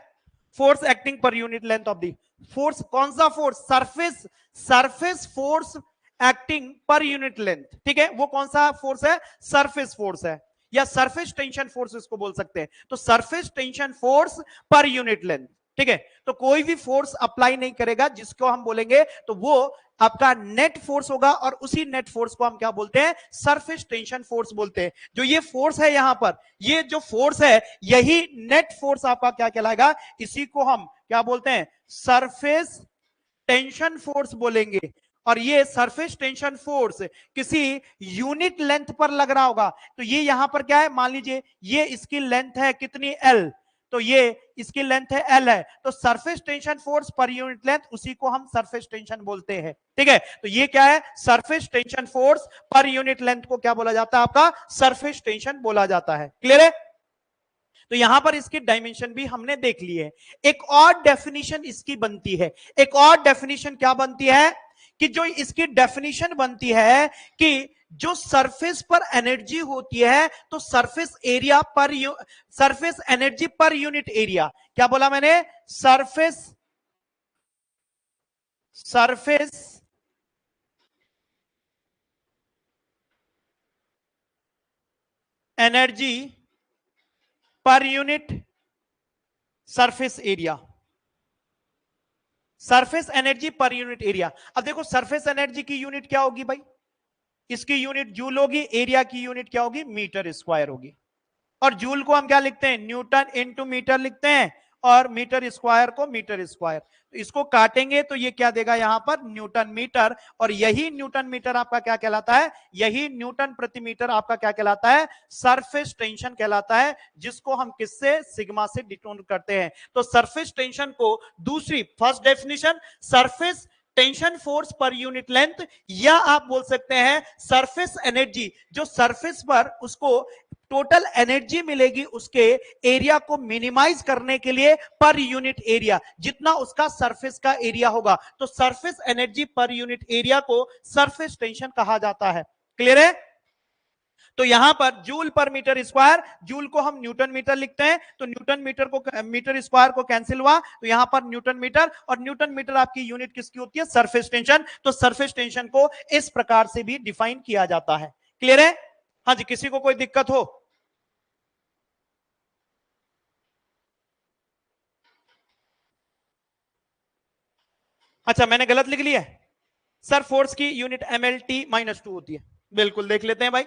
फोर्स एक्टिंग पर unit length of the force, कौन सा force, surface, surface force acting पर यूनिट लेंथ, ठीक है, वो कौन सा फोर्स है, सरफेस फोर्स है, या सरफेस टेंशन फोर्स इसको बोल सकते हैं। तो surface tension force per unit length, ठीक है, तो कोई भी फोर्स अप्लाई नहीं करेगा जिसको हम बोलेंगे तो वो आपका नेट फोर्स होगा, और उसी नेट फोर्स को हम क्या बोलते हैं, सरफेस टेंशन फोर्स बोलते हैं। जो ये फोर्स है यहां पर, ये जो फोर्स है यही नेट फोर्स आपका क्या कहलाएगा, इसी को हम क्या बोलते हैं, सरफेस टेंशन फोर्स बोलेंगे। और ये सरफेस टेंशन फोर्स किसी यूनिट लेंथ पर लग रहा होगा, तो ये यहां पर क्या है, मान लीजिए ये इसकी लेंथ है कितनी, L, तो ये इसकी लेंथ है L है, तो surface tension force per unit length उसी को हम सरफेस टेंशन बोलते हैं। ठीक है, तो ये क्या है, surface tension force per unit length को क्या बोला जाता है, आपका सरफेस टेंशन बोला जाता है। क्लियर है, तो यहां पर इसकी डायमेंशन भी हमने देख ली है। एक और डेफिनेशन इसकी बनती है, एक और डेफिनेशन क्या बनती है, कि जो इसकी डेफिनेशन बनती है कि जो सरफेस पर एनर्जी होती है, तो सरफेस एरिया पर सरफेस एनर्जी पर यूनिट एरिया, क्या बोला मैंने, surface energy per unit surface area, surface energy पर यूनिट एरिया। अब देखो सरफेस एनर्जी की यूनिट क्या होगी भाई, इसकी यूनिट जूल होगी, एरिया की यूनिट क्या होगी, मीटर स्क्वायर होगी। और जूल को हम क्या लिखते हैं, न्यूटन इनटू मीटर लिखते हैं, और मीटर स्क्वायर को मीटर स्क्वायर। तो इसको काटेंगे तो ये क्या देगा, यहां पर न्यूटन मीटर, और यही न्यूटन मीटर आपका क्या कहलाता है, यही न्यूटन प्रति मीटर आपका क्या कहलाता है, सरफेस टेंशन कहलाता है, जिसको हम किससे, सिग्मा से डिनोट करते हैं। तो सरफेस टेंशन को दूसरी, first definition surface tension force per unit length, या आप बोल सकते हैं सरफेस एनर्जी, जो सरफेस पर उसको टोटल एनर्जी मिलेगी उसके एरिया को मिनिमाइज करने के लिए पर यूनिट एरिया, जितना उसका सरफेस का एरिया होगा, तो सरफेस एनर्जी पर यूनिट एरिया को सरफेस टेंशन कहा जाता है। क्लियर है, तो यहां पर जूल पर मीटर स्क्वायर, जूल को हम न्यूटन मीटर लिखते हैं, तो न्यूटन मीटर को मीटर स्क्वायर को कैंसिल हुआ, तो यहां पर न्यूटन मीटर, और न्यूटन मीटर आपकी यूनिट किसकी होती है, सरफेस टेंशन। तो सरफेस टेंशन को इस प्रकार से भी डिफाइन किया जाता है। क्लियर है, हाँ जी, किसी को कोई दिक्कत हो, अच्छा मैंने गलत लिख लिया है सर, फोर्स की यूनिट MLT-2 होती है, बिल्कुल देख लेते हैं भाई।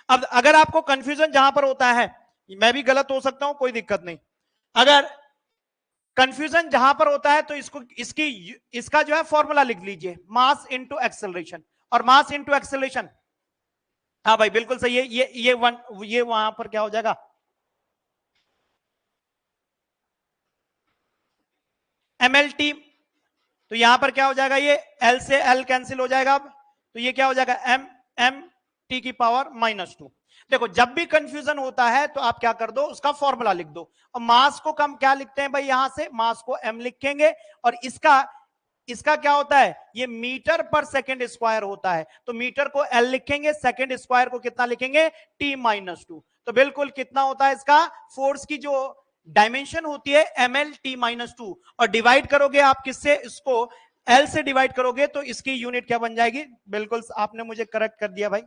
अब अगर आपको कंफ्यूजन जहां पर होता है, मैं भी गलत हो सकता हूं, कोई दिक्कत नहीं, अगर कंफ्यूजन जहां पर होता है तो इसको इसका जो है फॉर्मूला लिख लीजिए, मास इनटू एक्सेलरेशन, और मास इंटू एक्सेलरेशन। हाँ भाई बिल्कुल सही है। ये वहां पर क्या हो जाएगा, mlt। तो यहां पर क्या हो जाएगा, ये l से l कैंसिल हो जाएगा अब, तो ये क्या हो जाएगा m t की पावर -2। देखो जब भी कंफ्यूजन होता है तो आप क्या कर दो, उसका फॉर्मूला लिख दो। और मास को हम क्या लिखते हैं भाई, यहां से मास को m लिखेंगे, और इसका क्या होता है, ये मीटर पर सेकंड स्क्वायर होता है, तो मीटर को L लिखेंगे, सेकंड स्क्वायर को कितना लिखेंगे, T-2। तो बिल्कुल कितना होता है इसका, फोर्स की जो डायमेंशन होती है ml-T-2, और डिवाइड करोगे आप किससे, इसको L से डिवाइड करोगे तो इसकी यूनिट क्या बन जाएगी, बिल्कुल आपने मुझे करेक्ट कर दिया भाई।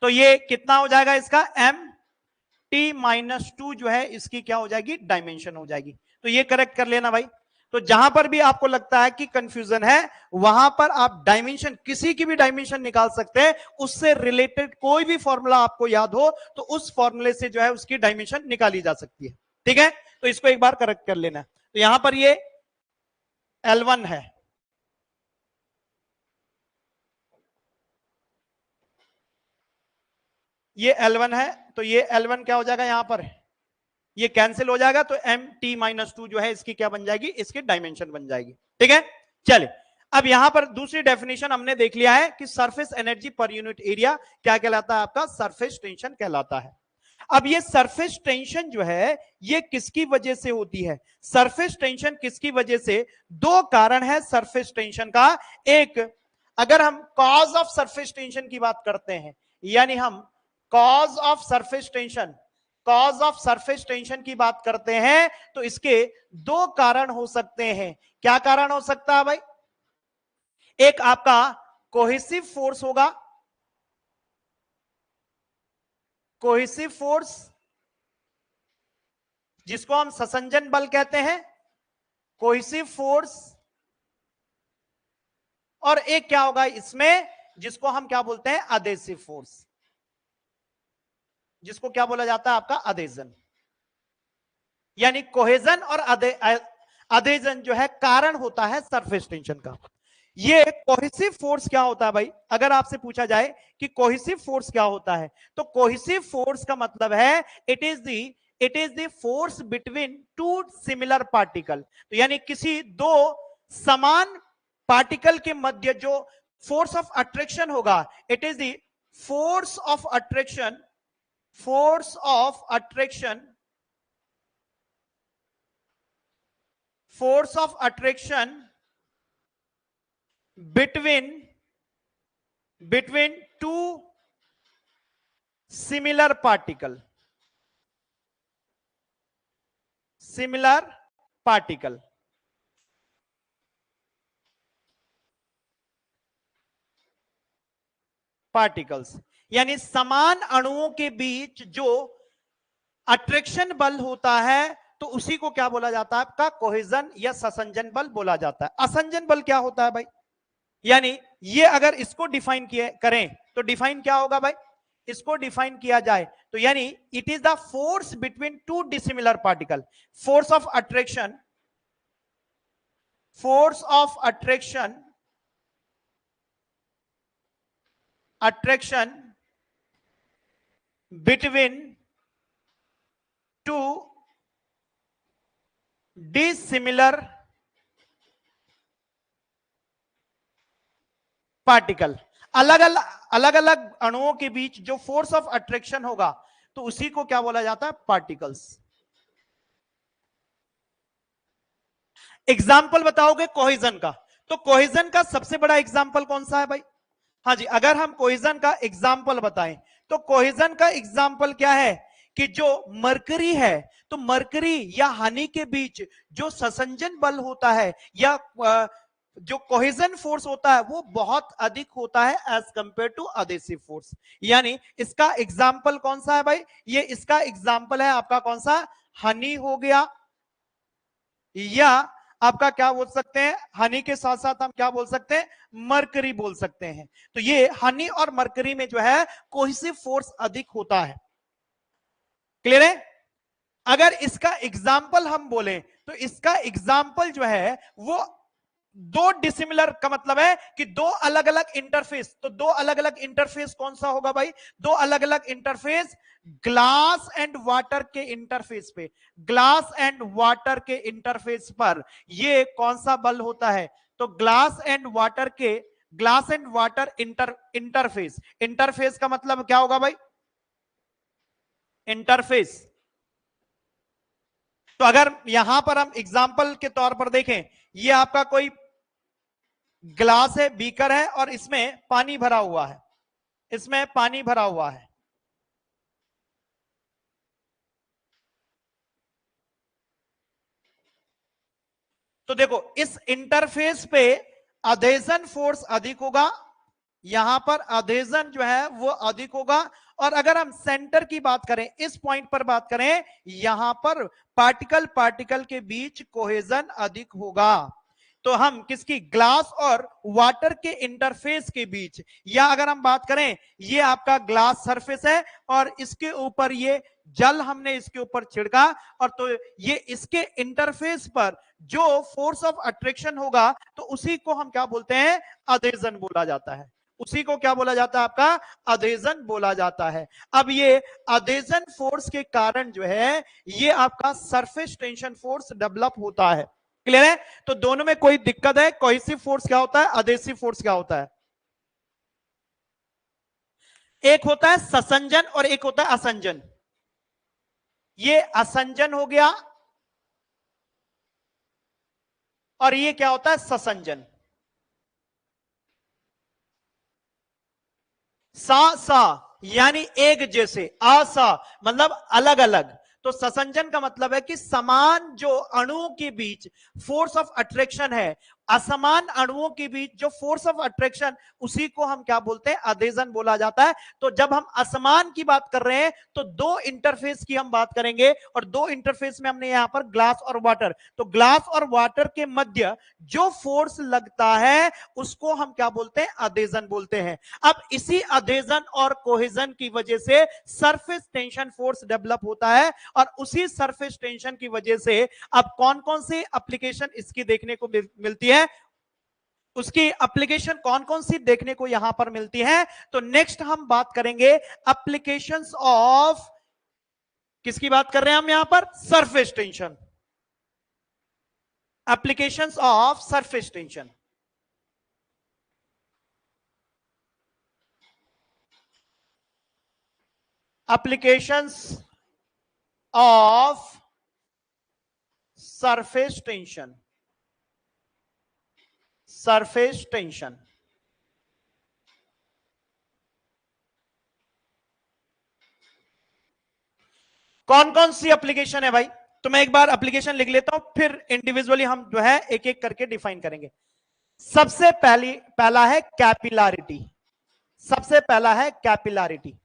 तो ये कितना हो जाएगा इसका, m-T-2 जो है इसकी क्या हो जाएगी, डायमेंशन हो जाएगी। तो ये करेक्ट कर लेना भाई। तो जहां पर भी आपको लगता है कि कंफ्यूजन है, वहां पर आप डायमेंशन, किसी की भी डायमेंशन निकाल सकते हैं, उससे रिलेटेड कोई भी फॉर्मूला आपको याद हो तो उस फॉर्मूले से जो है उसकी डायमेंशन निकाली जा सकती है। ठीक है, तो इसको एक बार करेक्ट कर लेना। तो यहां पर ये L1 है, ये L1 है, तो ये L1 क्या हो जाएगा, यहां पर ये कैंसिल हो जाएगा, तो m-T-2 जो है इसकी क्या बन जाएगी, इसकी डायमेंशन बन जाएगी। ठीक है, चलिए अब यहां पर दूसरी डेफिनेशन हमने देख लिया है कि सरफेस एनर्जी पर यूनिट एरिया क्या कहलाता है, आपका सरफेस टेंशन कहलाता है। अब ये सरफेस टेंशन जो है ये किसकी वजह से होती है, सरफेस टेंशन किसकी वजह से, दो कारण है सरफेस टेंशन का। एक, अगर हम कॉज ऑफ सरफेस टेंशन की बात करते हैं, यानी हम cause of surface tension, cause of surface tension की बात करते हैं, तो इसके दो कारण हो सकते हैं। क्या कारण हो सकता है भाई, एक आपका कोहेसिव फोर्स होगा, कोहेसिव फोर्स जिसको हम ससंजन बल कहते हैं, कोहेसिव फोर्स, और एक क्या होगा इसमें जिसको हम क्या बोलते हैं, अधेसिव फोर्स, जिसको क्या बोला जाता है आपका अधेजन। यानी कोहेजन और अधेजन जो है कारण होता है सरफेस टेंशन का। ये कोहेसिव फोर्स क्या होता है भाई, अगर आपसे पूछा जाए कि कोहेसिव फोर्स क्या होता है, तो कोहेसिव फोर्स का मतलब है it is the force between two similar particle. तो यानी किसी दो समान पार्टिकल के मध्य जो फोर्स ऑफ अट्रैक्शन होगा, it is the force of attraction, force of attraction, force of attraction between two similar particle, similar particle, particles, यानी समान अणुओं के बीच जो अट्रैक्शन बल होता है तो उसी को क्या बोला जाता है, आपका कोहेजन या ससंजन बल बोला जाता है। असंजन बल क्या होता है भाई, यानी ये अगर इसको डिफाइन करें तो डिफाइन क्या होगा भाई, इसको डिफाइन किया जाए तो यानी it is the force between two dissimilar particle, force of attraction, force of attraction, attraction between two dissimilar particle, अलग अलग अणुओं के बीच जो फोर्स ऑफ अट्रैक्शन होगा तो उसी को क्या बोला जाता है, पार्टिकल्स। एग्जाम्पल बताओगे कोहेजन का, तो कोहेजन का सबसे बड़ा एग्जाम्पल कौन सा है भाई, हाँ जी, अगर हम कोहेजन का एग्जाम्पल बताएं तो कोहेजन का एग्जाम्पल क्या है कि जो मरकरी है, तो मरकरी या हनी के बीच जो ससंजन बल होता है या जो कोहेजन फोर्स होता है वो बहुत अधिक होता है as compare to adhesive force. यानी इसका एग्जाम्पल कौन सा है भाई, ये इसका एग्जाम्पल है आपका कौन सा, हनी हो गया, या आपका क्या बोल सकते हैं, हनी के साथ साथ हम क्या बोल सकते हैं, मरकरी बोल सकते हैं। तो ये हनी और मरकरी में जो है कोहेसिव फोर्स अधिक होता है। क्लियर है, अगर इसका एग्जाम्पल हम बोले तो इसका एग्जाम्पल जो है वो दो डिसिमिलर का मतलब है कि दो अलग अलग इंटरफेस। तो दो अलग अलग इंटरफेस कौन सा होगा भाई? दो अलग अलग इंटरफेस ग्लास एंड वाटर के इंटरफेस पे, ग्लास एंड वाटर के इंटरफेस पर ये कौन सा बल होता है? तो ग्लास एंड वाटर के, glass and water interface, interface का मतलब क्या होगा भाई? इंटरफेस। तो अगर यहां पर हम एग्जांपल के तौर पर देखें, ये आपका कोई ग्लास है, बीकर है, और इसमें पानी भरा हुआ है, इसमें पानी भरा हुआ है। तो देखो इस इंटरफेस पे अधेजन फोर्स अधिक होगा, यहां पर अधेजन जो है वो अधिक होगा। और अगर हम सेंटर की बात करें, इस पॉइंट पर बात करें, यहां पर पार्टिकल पार्टिकल के बीच कोहेजन अधिक होगा। तो हम किसकी, ग्लास और वाटर के इंटरफेस के बीच, या अगर हम बात करें, ये आपका ग्लास सरफेस है और इसके ऊपर ये जल हमने इसके ऊपर छिड़का, और तो ये इसके इंटरफेस पर जो फोर्स ऑफ अट्रैक्शन होगा, तो उसी को हम क्या बोलते हैं? अधेजन बोला जाता है। उसी को क्या बोला जाता है? आपका अधेजन बोला जाता है। अब ये अधेजन फोर्स के कारण जो है ये आपका सरफेस टेंशन फोर्स डेवलप होता है। क्लियर है? तो दोनों में कोई दिक्कत है? कोहेसिव फोर्स क्या होता है, अधेसिव फोर्स क्या होता है? एक होता है ससंजन और एक होता है असंजन। ये असंजन हो गया, और ये क्या होता है? ससंजन। सा सा यानी एक जैसे, आसा मतलब अलग अलग। तो ससंजन का मतलब है कि समान जो अणुओं के बीच फोर्स ऑफ अट्रैक्शन है, असमान अणुओं के बीच जो फोर्स ऑफ अट्रैक्शन, उसी को हम क्या बोलते हैं? अधेजन बोला जाता है। तो जब हम असमान की बात कर रहे हैं तो दो इंटरफेस की हम बात करेंगे, और दो इंटरफेस में हमने यहां पर ग्लास और वाटर, तो ग्लास और वाटर के मध्य जो फोर्स लगता है उसको हम क्या बोलते हैं? अधेजन बोलते हैं। अब इसी अधेजन और कोहेजन की वजह से सरफेस टेंशन फोर्स डेवलप होता है, और उसी सरफेस टेंशन की वजह से अब कौन कौन सी एप्लीकेशन इसकी देखने को मिलती है, उसकी एप्लीकेशन कौन कौन सी देखने को यहां पर मिलती है? तो नेक्स्ट हम बात करेंगे एप्लीकेशंस ऑफ, किसकी बात कर रहे हैं हम यहां पर? Surface tension, applications of surface tension. Applications of surface tension, surface tension. कौन कौन सी एप्लीकेशन है भाई? तो मैं एक बार एप्लीकेशन लिख लेता हूं, फिर इंडिविजुअली हम जो है एक एक करके डिफाइन करेंगे। सबसे पहला है कैपिलारिटी, सबसे पहला है कैपिलारिटी।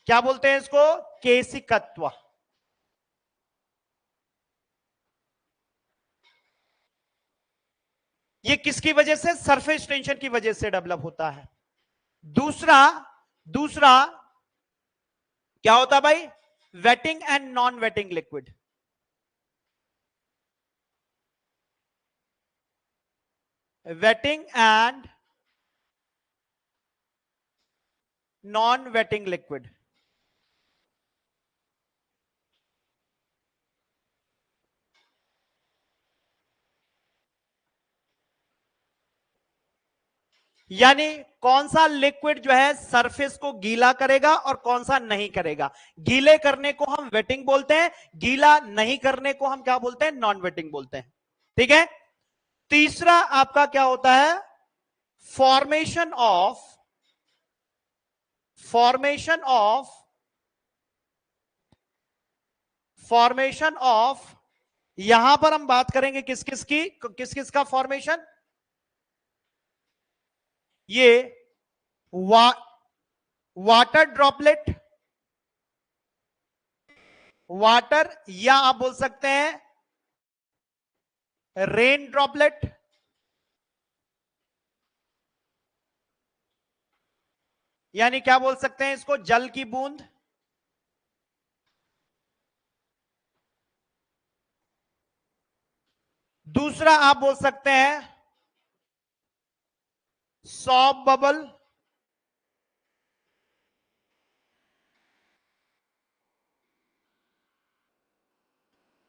क्या बोलते हैं इसको? केशिकत्व। ये किसकी वजह से? सरफेस टेंशन की वजह से डेवलप होता है। दूसरा, दूसरा क्या होता है भाई? Waiting and non waiting liquid. Waiting and non waiting liquid. यानी कौन सा लिक्विड जो है सरफेस को गीला करेगा और कौन सा नहीं करेगा। गीले करने को हम वेटिंग बोलते हैं, गीला नहीं करने को हम क्या बोलते हैं? नॉन वेटिंग बोलते हैं। ठीक है। तीसरा आपका क्या होता है? Formation of, formation of, formation of, यहां पर हम बात करेंगे किस किस की, किस किस का फॉर्मेशन? ये वाटर ड्रॉपलेट, वाटर, या आप बोल सकते हैं रेन ड्रॉपलेट, यानी क्या बोल सकते हैं इसको? जल की बूंद। दूसरा आप बोल सकते हैं सॉफ्ट बबल,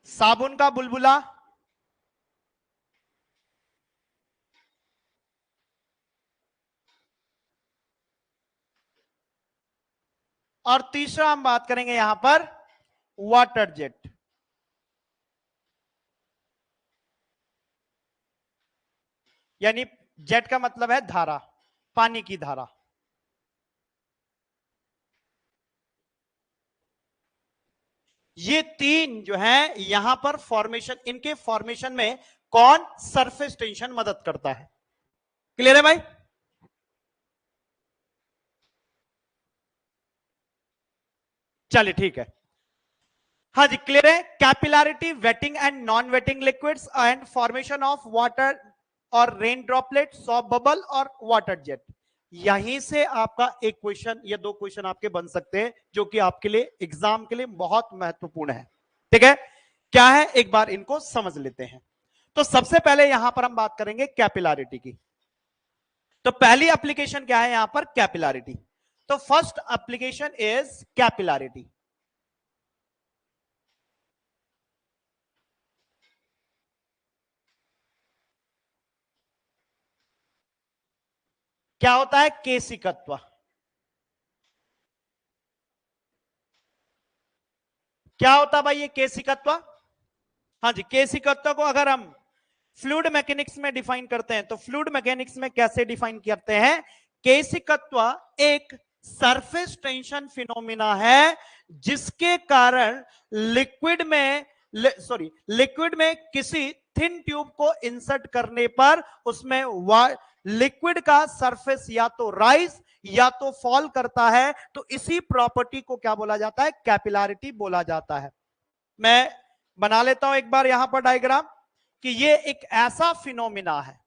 साबुन का बुलबुला, और तीसरा हम बात करेंगे यहां पर वाटर जेट। यानी जेट का मतलब है धारा, पानी की धारा। ये तीन जो है यहां पर फॉर्मेशन, इनके फॉर्मेशन में कौन सरफेस टेंशन मदद करता है। क्लियर है भाई? चलिए ठीक है, हाँ जी क्लियर है। Capillarity, waiting and non waiting liquids and formation of water और रेन ड्रॉपलेट, सॉफ्ट बबल और वाटर जेट। यहीं से आपका एक क्वेश्चन या दो क्वेश्चन आपके बन सकते हैं जो कि आपके लिए एग्जाम के लिए बहुत महत्वपूर्ण है। ठीक है, क्या है एक बार इनको समझ लेते हैं। तो सबसे पहले यहां पर हम बात करेंगे कैपिलैरिटी की। तो पहली एप्लीकेशन क्या है यहां पर, कैपिलैरिटी। तो फर्स्ट एप्लीकेशन इज कैपिलैरिटी। क्या होता है, केशिकत्व। क्या होता है भाई ये केशिकत्व? हाँ जी, केशिकत्व को अगर हम फ्लूइड मैकेनिक्स में डिफाइन करते हैं तो फ्लूइड मैकेनिक्स में कैसे डिफाइन करते हैं, केशिकत्व एक सरफेस टेंशन फिनोमिना है जिसके कारण लिक्विड में किसी थिन ट्यूब को इंसर्ट करने पर उसमें लिक्विड का सरफेस या तो राइज या तो फॉल करता है। तो इसी प्रॉपर्टी को क्या बोला जाता है, कैपिलैरिटी बोला जाता है। मैं बना लेता हूं एक बार यहां पर डायग्राम कि ये एक ऐसा फिनोमिना है,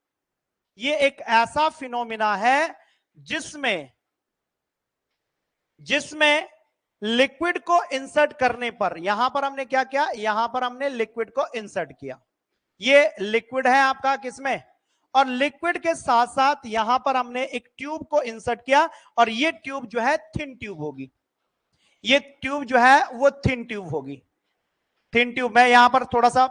ये एक ऐसा फिनोमिना है जिसमें जिसमें लिक्विड को इंसर्ट करने पर, यहां पर हमने क्या किया, यहां पर हमने लिक्विड को इंसर्ट किया। ये लिक्विड है आपका किसमें, और लिक्विड के साथ साथ यहां पर हमने एक ट्यूब को इंसर्ट किया और ये ट्यूब जो है थिन ट्यूब होगी। ये ट्यूब जो है वो थिन ट्यूब होगी। थिन ट्यूब, मैं यहां पर थोड़ा सा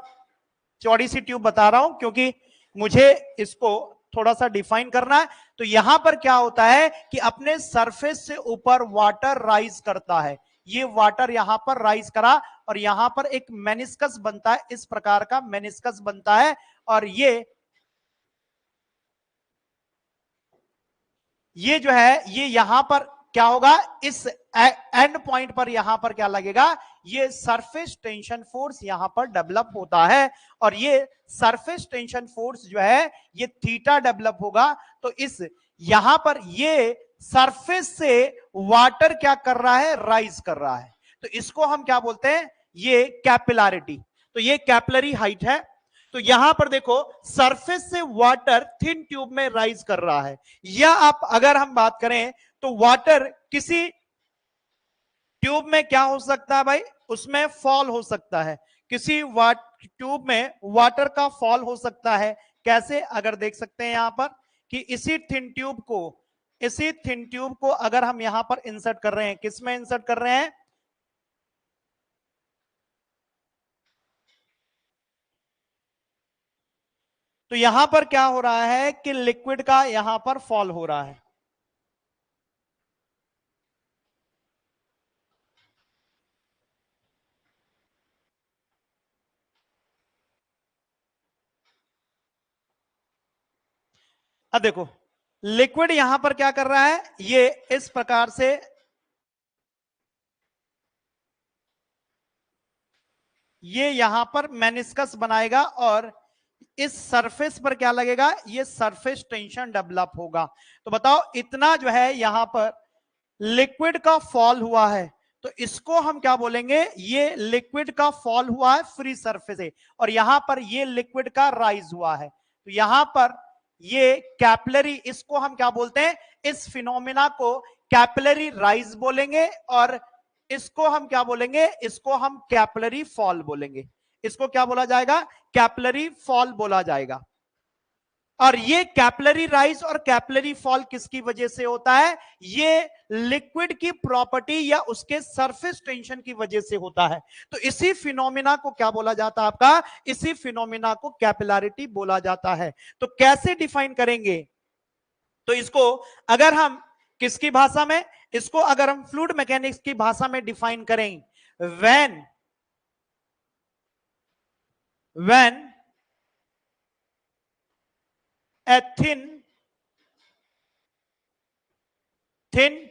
चौड़ी सी ट्यूब बता रहा हूं क्योंकि मुझे इसको थोड़ा सा डिफाइन करना है। तो यहां पर क्या होता है कि अपने सरफेस से ऊपर वाटर राइज करता है। ये वाटर यहां पर राइज करा और यहां पर एक मेनिस्कस बनता है, इस प्रकार का मेनिस्कस बनता है। और ये जो है ये यहां पर क्या होगा, इस एंड पॉइंट पर यहां पर क्या लगेगा, ये सरफेस टेंशन फोर्स यहां पर डेवलप होता है। और ये सरफेस टेंशन फोर्स जो है ये थीटा डेवलप होगा। तो इस यहां पर ये सरफेस से वाटर क्या कर रहा है, राइज कर रहा है। तो इसको हम क्या बोलते हैं, ये कैपिलैरिटी। तो ये कैपिलरी हाइट है। तो यहां पर देखो सरफेस से वाटर थिन ट्यूब में राइज कर रहा है। या आप अगर हम बात करें तो वाटर किसी ट्यूब में क्या हो सकता है भाई, उसमें फॉल हो सकता है। किसी ट्यूब में वाटर का फॉल हो सकता है। कैसे, अगर देख सकते हैं यहां पर कि इसी थिन ट्यूब को अगर हम यहां पर इंसर्ट कर रहे हैं, किसमें इंसर्ट कर रहे हैं, तो यहां पर क्या हो रहा है कि लिक्विड का यहां पर फॉल हो रहा है। अब देखो लिक्विड यहां पर क्या कर रहा है, ये इस प्रकार से ये यहां पर मेनिस्कस बनाएगा और इस सरफेस पर क्या लगेगा, ये सरफेस टेंशन डेवलप होगा। तो बताओ इतना जो है यहां पर लिक्विड का फॉल हुआ है, तो इसको हम क्या बोलेंगे, ये लिक्विड का फॉल हुआ है फ्री सरफेस से और यहां पर ये लिक्विड का राइज हुआ है। तो यहां पर ये कैपिलरी, इसको हम क्या बोलते हैं, इस फिनोमिना को कैपिलरी राइज बोलेंगे और इसको हम क्या बोलेंगे, इसको हम कैपिलरी फॉल बोलेंगे। इसको क्या बोला जाएगा? कैपिलरी फॉल बोला जाएगा। और ये कैपिलरी राइज और कैपिलरी फॉल किसकी वजह से होता है? ये लिक्विड की प्रॉपर्टी या उसके सरफेस टेंशन की वजह से होता है। तो इसी फिनोमिना को क्या बोला जाता है आपका? इसी फिनोमिना को कैपिलैरिटी बोला जाता है। तो कैसे डिफाइन करेंगे? तो इसको अगर हम किसकी भाषा में, इसको अगर हम फ्लूइड मैकेनिक्स की भाषा में डिफाइन करें, when a thin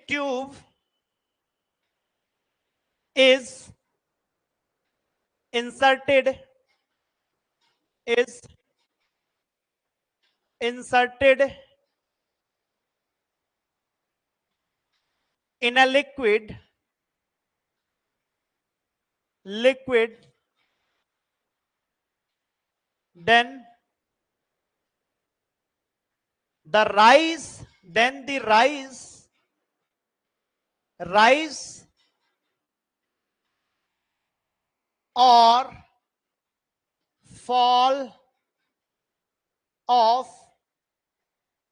tube is inserted in a liquid, then the rise or fall of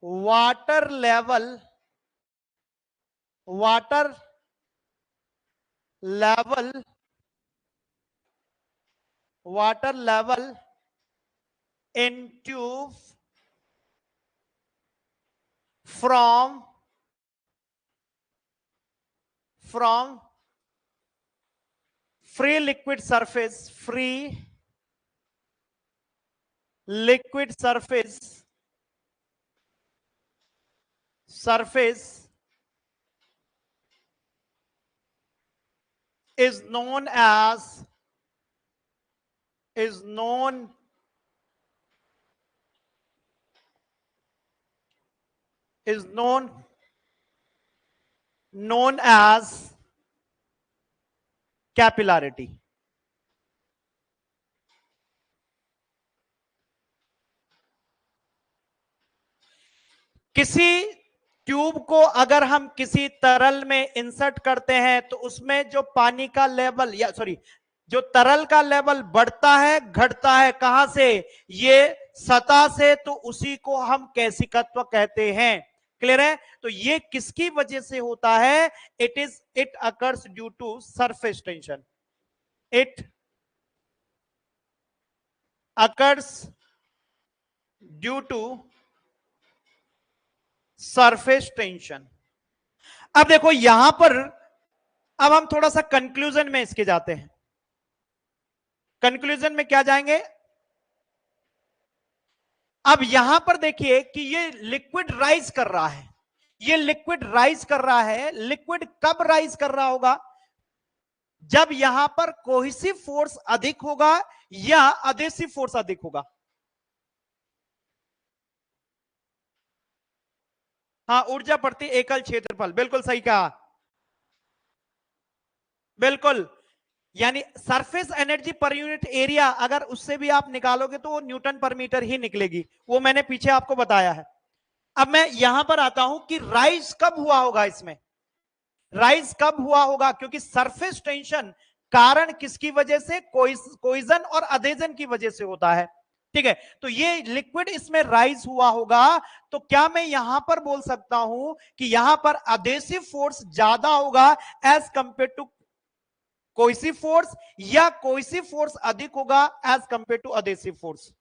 water level in tube from free liquid surface is known as capillarity. किसी ट्यूब को अगर हम किसी तरल में इंसर्ट करते हैं तो उसमें जो पानी का लेवल या जो तरल का लेवल बढ़ता है घटता है, कहां से? ये सतह से, तो उसी को हम कैसिकत्व कहते हैं। क्लियर है? तो ये किसकी वजह से होता है? It occurs due to surface tension. It occurs due to surface tension. अब देखो यहां पर, अब हम थोड़ा सा कंक्लूजन में इसके जाते हैं। कंक्लूजन में क्या जाएंगे? अब यहां पर देखिए कि ये लिक्विड राइज कर रहा है, लिक्विड कब राइज कर रहा होगा? जब यहां पर कोहेसिव फोर्स अधिक होगा या अधेसिव फोर्स अधिक होगा। हाँ, ऊर्जा प्रति एकल क्षेत्रफल, बिल्कुल सही कहा, बिल्कुल। यानी सरफेस एनर्जी पर यूनिट एरिया अगर उससे भी आप निकालोगे तो वो न्यूटन पर मीटर ही निकलेगी, वो मैंने पीछे आपको बताया है। अब मैं यहां पर आता हूं कि राइज कब हुआ होगा, इसमें राइज कब हुआ होगा? क्योंकि सरफेस टेंशन कारण किसकी वजह से? कोइजन और अधेजन की वजह से होता है। ठीक है, तो ये लिक्विड इसमें राइज हुआ होगा। तो क्या मैं यहां पर बोल सकता हूं कि यहां पर अधेसिव फोर्स ज्यादा होगा as compare to cohesive force, या कोहेसिव फोर्स अधिक होगा as compare to adhesive force?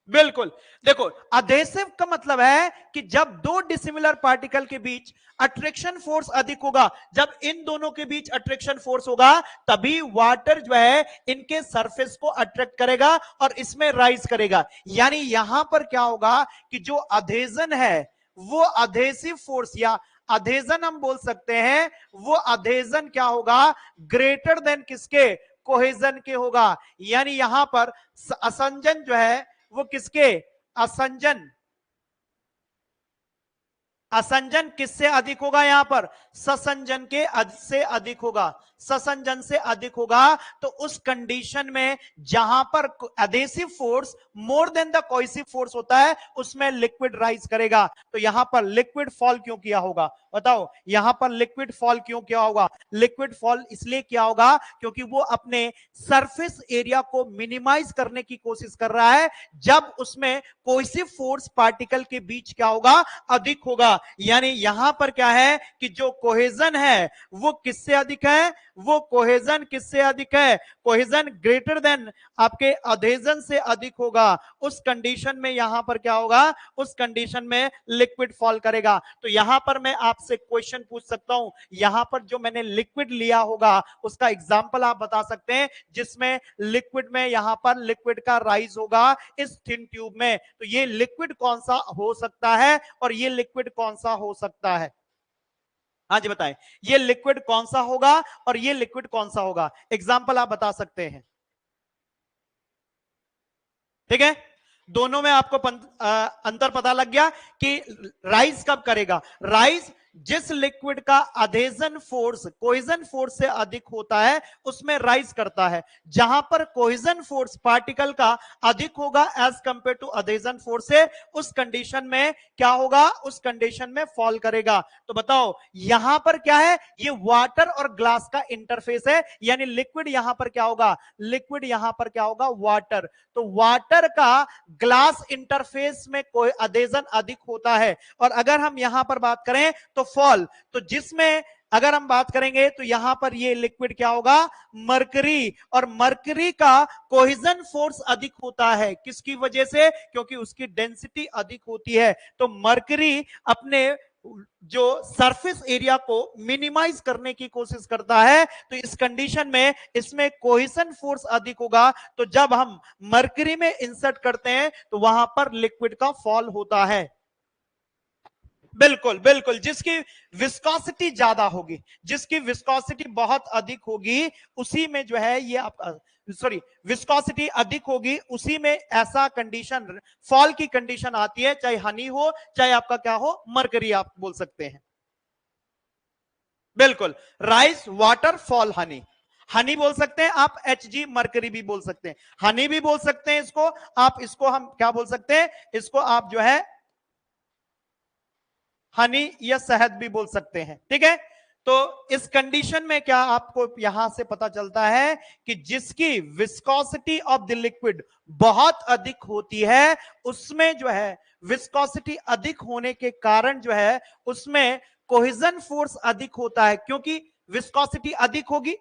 बिल्कुल। देखो, अधेसिव का मतलब है कि जब दो डिसिमिलर पार्टिकल के बीच अट्रैक्शन फोर्स अधिक होगा, जब इन दोनों के बीच अट्रैक्शन फोर्स होगा तभी वाटर जो है इनके सरफेस को अट्रैक्ट करेगा और इसमें राइज करेगा। यानी यहां पर क्या होगा कि जो अधेजन है वो अधेसिव फोर्स या अधेजन हम बोल सकते हैं, वो अधेजन क्या होगा? ग्रेटर देन किसके? कोहेजन के होगा। यानी यहां पर असंजन जो है वो किसके? असंजन किससे अधिक होगा? यहां पर ससंजन के से अधिक होगा। ससंजन से अधिक होगा, तो उस कंडीशन में जहां पर adhesive force more than the cohesive force होता है उसमें लिक्विड राइज करेगा। तो यहां पर लिक्विड फॉल क्यों किया होगा बताओ, यहां पर लिक्विड फॉल क्यों किया होगा? लिक्विड फॉल इसलिए किया होगा क्योंकि वो अपने सरफेस एरिया को मिनिमाइज करने की कोशिश कर रहा है, जब उसमें कोहेसिव फोर्स पार्टिकल के बीच क्या होगा, अधिक होगा। यानी यहां पर क्या है कि जो कोहेजन है वो किससे अधिक है, वो कोहेजन किससे अधिक है, कोहेजन ग्रेटर देन आपके अधेजन से अधिक होगा। उस कंडीशन में यहां पर क्या होगा, उस कंडीशन में लिक्विड फॉल करेगा। तो यहां पर मैं आपसे क्वेश्चन पूछ सकता हूं, यहां पर जो मैंने लिक्विड लिया होगा उसका एग्जांपल आप बता सकते हैं जिसमें लिक्विड में यहां पर लिक्विड का राइज होगा इस थिन ट्यूब में। तो ये लिक्विड कौन सा हो सकता है और ये लिक्विड कौन सा हो सकता है? हाँ जी बताएं, ये लिक्विड कौन सा होगा और ये लिक्विड कौन सा होगा? एग्जाम्पल आप बता सकते हैं। ठीक है, दोनों में आपको अंतर पता लग गया कि राइज कब करेगा। राइज जिस लिक्विड का अधेजन फोर्स कोहेजन फोर्स से अधिक होता है उसमें राइज करता है। जहां पर कोहेजन फोर्स पार्टिकल का अधिक होगा एज कंपेयर टू अधेजन फोर्स से, उस कंडीशन में क्या होगा, उस कंडीशन में फॉल करेगा। तो बताओ यहां पर क्या है, ये वाटर और ग्लास का इंटरफेस है, यानी लिक्विड यहां पर क्या होगा, लिक्विड यहां पर क्या होगा, वाटर। तो वाटर का ग्लास इंटरफेस में कोई अधेजन अधिक होता है। और अगर हम यहां पर बात करें तो फॉल, तो जिसमें अगर हम बात करेंगे तो यहां पर ये लिक्विड क्या होगा, मरकरी। और मरकरी का कोहेजन फोर्स अधिक होता है, किसकी वजह से, क्योंकि उसकी डेंसिटी अधिक होती है। तो मरकरी अपने जो सरफेस एरिया को मिनिमाइज करने की कोशिश करता है, तो इस कंडीशन में इसमें कोहेजन फोर्स अधिक होगा। तो जब हम मरकरी में इंसर्ट करते हैं तो वहां पर लिक्विड का फॉल होता है। बिल्कुल बिल्कुल, जिसकी विस्कोसिटी ज्यादा होगी, जिसकी विस्कोसिटी बहुत अधिक होगी उसी में जो है ये आपका सॉरी विस्कोसिटी अधिक होगी उसी में ऐसा कंडीशन फॉल की कंडीशन आती है, चाहे हनी हो चाहे आपका क्या हो, मरकरी आप बोल सकते हैं। बिल्कुल, rice water fall Honey, Honey बोल सकते हैं आप, HG मरकरी भी बोल सकते हैं, हनी भी बोल सकते हैं इसको आप, इसको हम क्या बोल सकते हैं, इसको आप जो है हनी या शहद भी बोल सकते हैं। ठीक है, तो इस कंडीशन में क्या आपको यहां से पता चलता है कि जिसकी विस्कोसिटी ऑफ द लिक्विड बहुत अधिक होती है उसमें जो है विस्कोसिटी अधिक होने के कारण जो है उसमें कोहेजन फोर्स अधिक होता है, क्योंकि विस्कोसिटी अधिक होगी।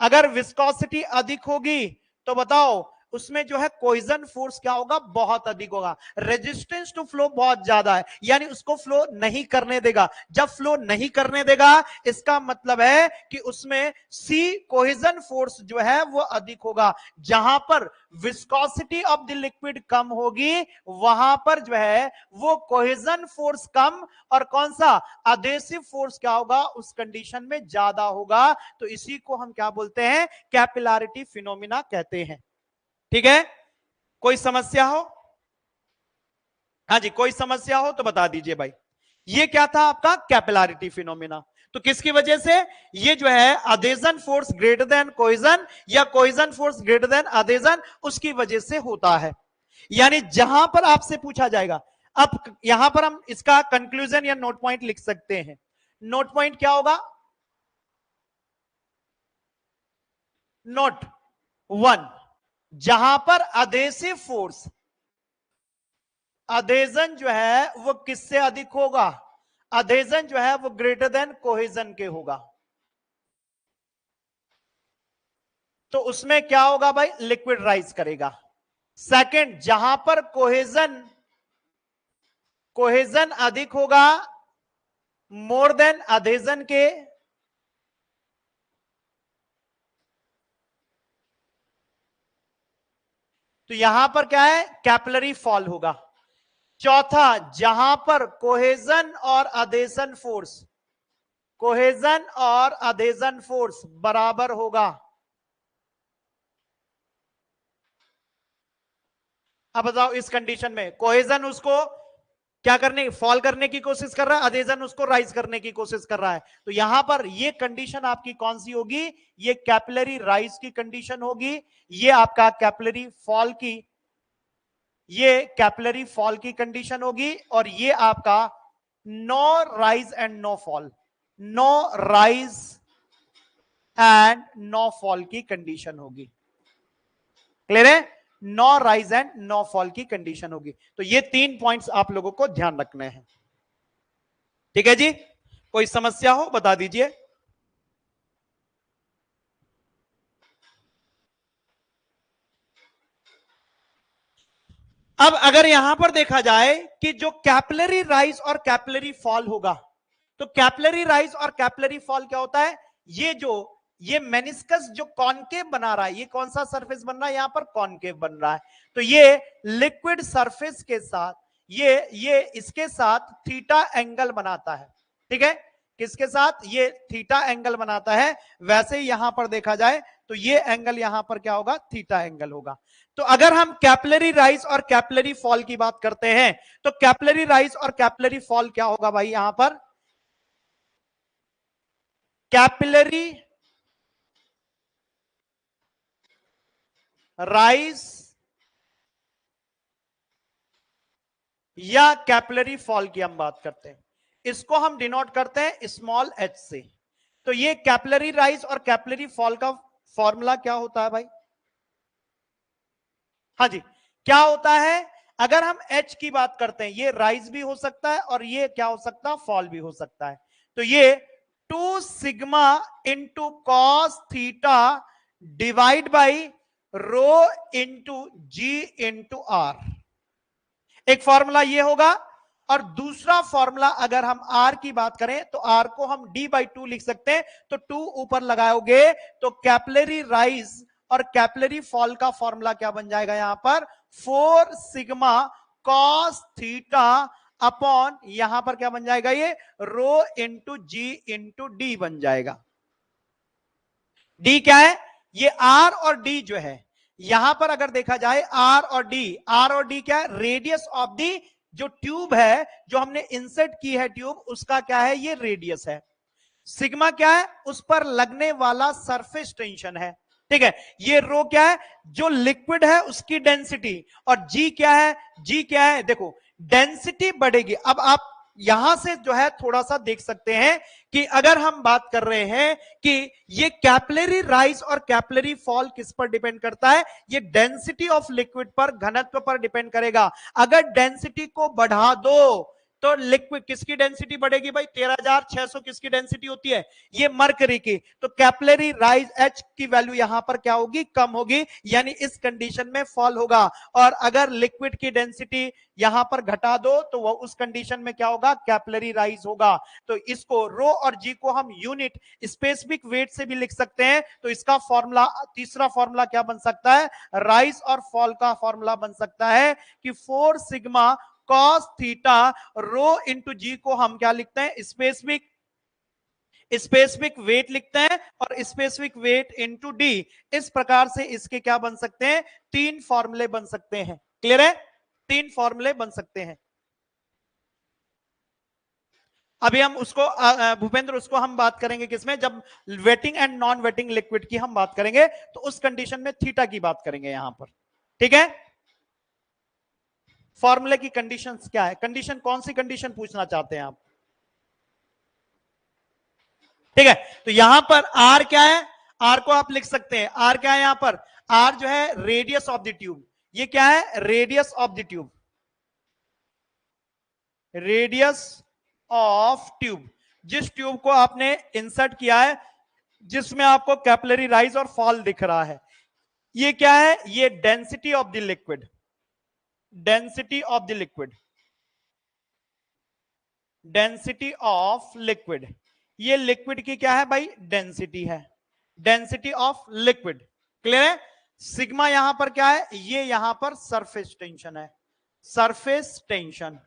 अगर विस्कोसिटी अधिक होगी तो बताओ उसमें जो है कोहेजन फोर्स क्या होगा, बहुत अधिक होगा। रेजिस्टेंस टू फ्लो बहुत ज्यादा है, यानी उसको फ्लो नहीं करने देगा। जब फ्लो नहीं करने देगा इसका मतलब है कि उसमें सी कोहेजन फोर्स जो है वो अधिक होगा। जहां पर विस्कोसिटी ऑफ द लिक्विड कम होगी वहां पर जो है वो कोहेजन फोर्स कम और कौन सा अधेसिव फोर्स क्या होगा, उस कंडीशन में ज्यादा होगा। तो इसी को हम क्या बोलते हैं, कैपिलैरिटी फिनोमिना कहते हैं। ठीक है, कोई समस्या हो? हाँ जी, कोई समस्या हो तो बता दीजिए भाई। ये क्या था आपका कैपिलैरिटी फिनोमिना। तो किसकी वजह से, ये जो है अधेजन फोर्स ग्रेटर देन कोहेजन या कोहेजन फोर्स ग्रेटर देन अधेजन, उसकी वजह से होता है। यानी जहां पर आपसे पूछा जाएगा, अब यहां पर हम इसका कंक्लूजन या नोट पॉइंट लिख सकते हैं। नोट पॉइंट क्या होगा, नोट 1, जहां पर अधेसिव फोर्स अधेजन जो है वो किससे अधिक होगा, अधेजन जो है वो ग्रेटर देन कोहेजन के होगा, तो उसमें क्या होगा भाई, लिक्विड राइज करेगा। सेकंड, जहां पर कोहेजन कोहेजन अधिक होगा मोर देन अधेजन के, तो यहां पर क्या है, कैपिलरी फॉल होगा। चौथा, जहां पर कोहेजन और अधेजन फोर्स, कोहेजन और अधेजन फोर्स बराबर होगा, अब बताओ इस कंडीशन में कोहेजन उसको क्या करने, फॉल करने की कोशिश कर रहा है, अधेजन उसको राइज करने की कोशिश कर रहा है। तो यहां पर ये कंडीशन आपकी कौन सी होगी, ये कैपिलरी राइज की कंडीशन होगी, ये आपका कैपिलरी फॉल की, ये कैपिलरी फॉल की कंडीशन होगी, और ये आपका no rise and no fall, no rise and no fall की कंडीशन होगी। क्लियर है, no rise and no fall की कंडीशन होगी। तो ये 3 पॉइंट्स आप लोगों को ध्यान रखने हैं। ठीक है जी, कोई समस्या हो बता दीजिए। अब अगर यहां पर देखा जाए कि जो कैपिलरी राइज और कैपिलरी फॉल होगा, तो कैपिलरी राइज और कैपिलरी फॉल क्या होता है, ये मेनिस्कस जो कॉनकेव बना रहा है, ये कौन सा सरफेस बन रहा है, यहां पर कॉनकेव बन रहा है। तो ये लिक्विड सरफेस के साथ ये इसके साथ थीटा एंगल बनाता है। ठीक है, किसके साथ, ये थीटा एंगल बनाता है। वैसे ही यहां पर देखा जाए तो ये एंगल यहां पर क्या होगा, थीटा एंगल होगा। तो अगर हम कैपिलरी राइज और कैपिलरी फॉल की बात करते हैं, तो कैपिलरी राइज और कैपिलरी फॉल क्या होगा भाई, यहां पर कैपिलरी राइज या कैपिलरी फॉल की हम बात करते हैं, इसको हम डिनोट करते हैं स्मॉल एच से। तो ये कैपिलरी राइज और कैपिलरी फॉल का फॉर्मूला क्या होता है भाई, हाँ जी, क्या होता है, अगर हम एच की बात करते हैं, ये राइज भी हो सकता है और ये क्या हो सकता है, फॉल भी हो सकता है। तो ये 2 sigma into cos theta divide by rho into g into r, एक फॉर्मूला ये होगा। और दूसरा फॉर्मूला अगर हम आर की बात करें, तो आर को हम डी बाई 2 लिख सकते हैं। तो 2 ऊपर लगाओगे तो कैपिलरी राइज और कैपिलरी फॉल का फॉर्मूला क्या बन जाएगा, यहां पर 4 सिग्मा कॉस थीटा अपॉन, यहां पर क्या बन जाएगा, ये रो इंटू जी इंटू डी बन जाएगा। डी क्या है, ये आर और डी जो है, यहां पर अगर देखा जाए आर और डी क्या है, रेडियस ऑफ दी, जो ट्यूब है, जो हमने इंसर्ट की है ट्यूब, उसका क्या है, ये रेडियस है। सिग्मा क्या है, उस पर लगने वाला सरफेस टेंशन है। ठीक है, ये रो क्या है, जो लिक्विड है उसकी डेंसिटी, और जी क्या है, जी क्या है, देखो डेंसिटी बढ़ेगी। अब आप यहां से जो है थोड़ा सा देख सकते हैं कि अगर हम बात कर रहे हैं कि ये कैपिलरी राइज और कैपिलरी फॉल किस पर डिपेंड करता है, ये डेंसिटी ऑफ लिक्विड पर, घनत्व पर डिपेंड करेगा। अगर डेंसिटी को बढ़ा दो तो लिक्विड किसकी डेंसिटी बढ़ेगी भाई, 13,600 किसकी डेंसिटी होती है, ये मरकरी की। तो कैपिलरी राइज एच की वैल्यू यहां पर क्या होगी, कम होगी, यानी इस कंडीशन में फॉल होगा। और अगर लिक्विड की डेंसिटी यहां पर घटा दो तो वो उस कंडीशन में क्या होगा, कैपिलरी राइज होगा। तो इसको रो और जी को हम यूनिट स्पेसिफिक वेट से भी लिख सकते हैं। तो इसका फॉर्मूला, तीसरा फॉर्मूला क्या बन सकता है, राइज और फॉल का फॉर्मूला बन सकता है कि 4 sigma cos theta rho into जी को हम क्या लिखते हैं, स्पेसिफिक वेट लिखते हैं, और स्पेसिफिक वेट इंटू डी। इस प्रकार से इसके क्या बन सकते हैं, 3 फॉर्मूले बन सकते हैं। क्लियर है, 3 फॉर्मूले बन सकते हैं। अभी हम उसको भूपेंद्र, उसको हम बात करेंगे किसमें, जब waiting and non waiting liquid की हम बात करेंगे, तो उस कंडीशन में थीटा की बात करेंगे यहां पर। ठीक है, फॉर्मूले की कंडीशंस क्या है, कंडीशन कौन सी कंडीशन पूछना चाहते हैं आप। ठीक है, तो यहां पर आर क्या है, आर को आप लिख सकते हैं, आर क्या है यहां पर, आर जो है रेडियस ऑफ द ट्यूब, ये क्या है, radius of the tube, radius of tube, जिस ट्यूब को आपने इंसर्ट किया है, जिसमें आपको कैपिलरी राइज और फॉल दिख रहा है, ये क्या है, ये density of the liquid, density of the liquid, density of liquid, ये लिक्विड की क्या है भाई, डेंसिटी है, डेंसिटी ऑफ लिक्विड। क्लियर है, सिग्मा यहां पर क्या है, ये यहां पर सरफेस टेंशन है, सरफेस टेंशन।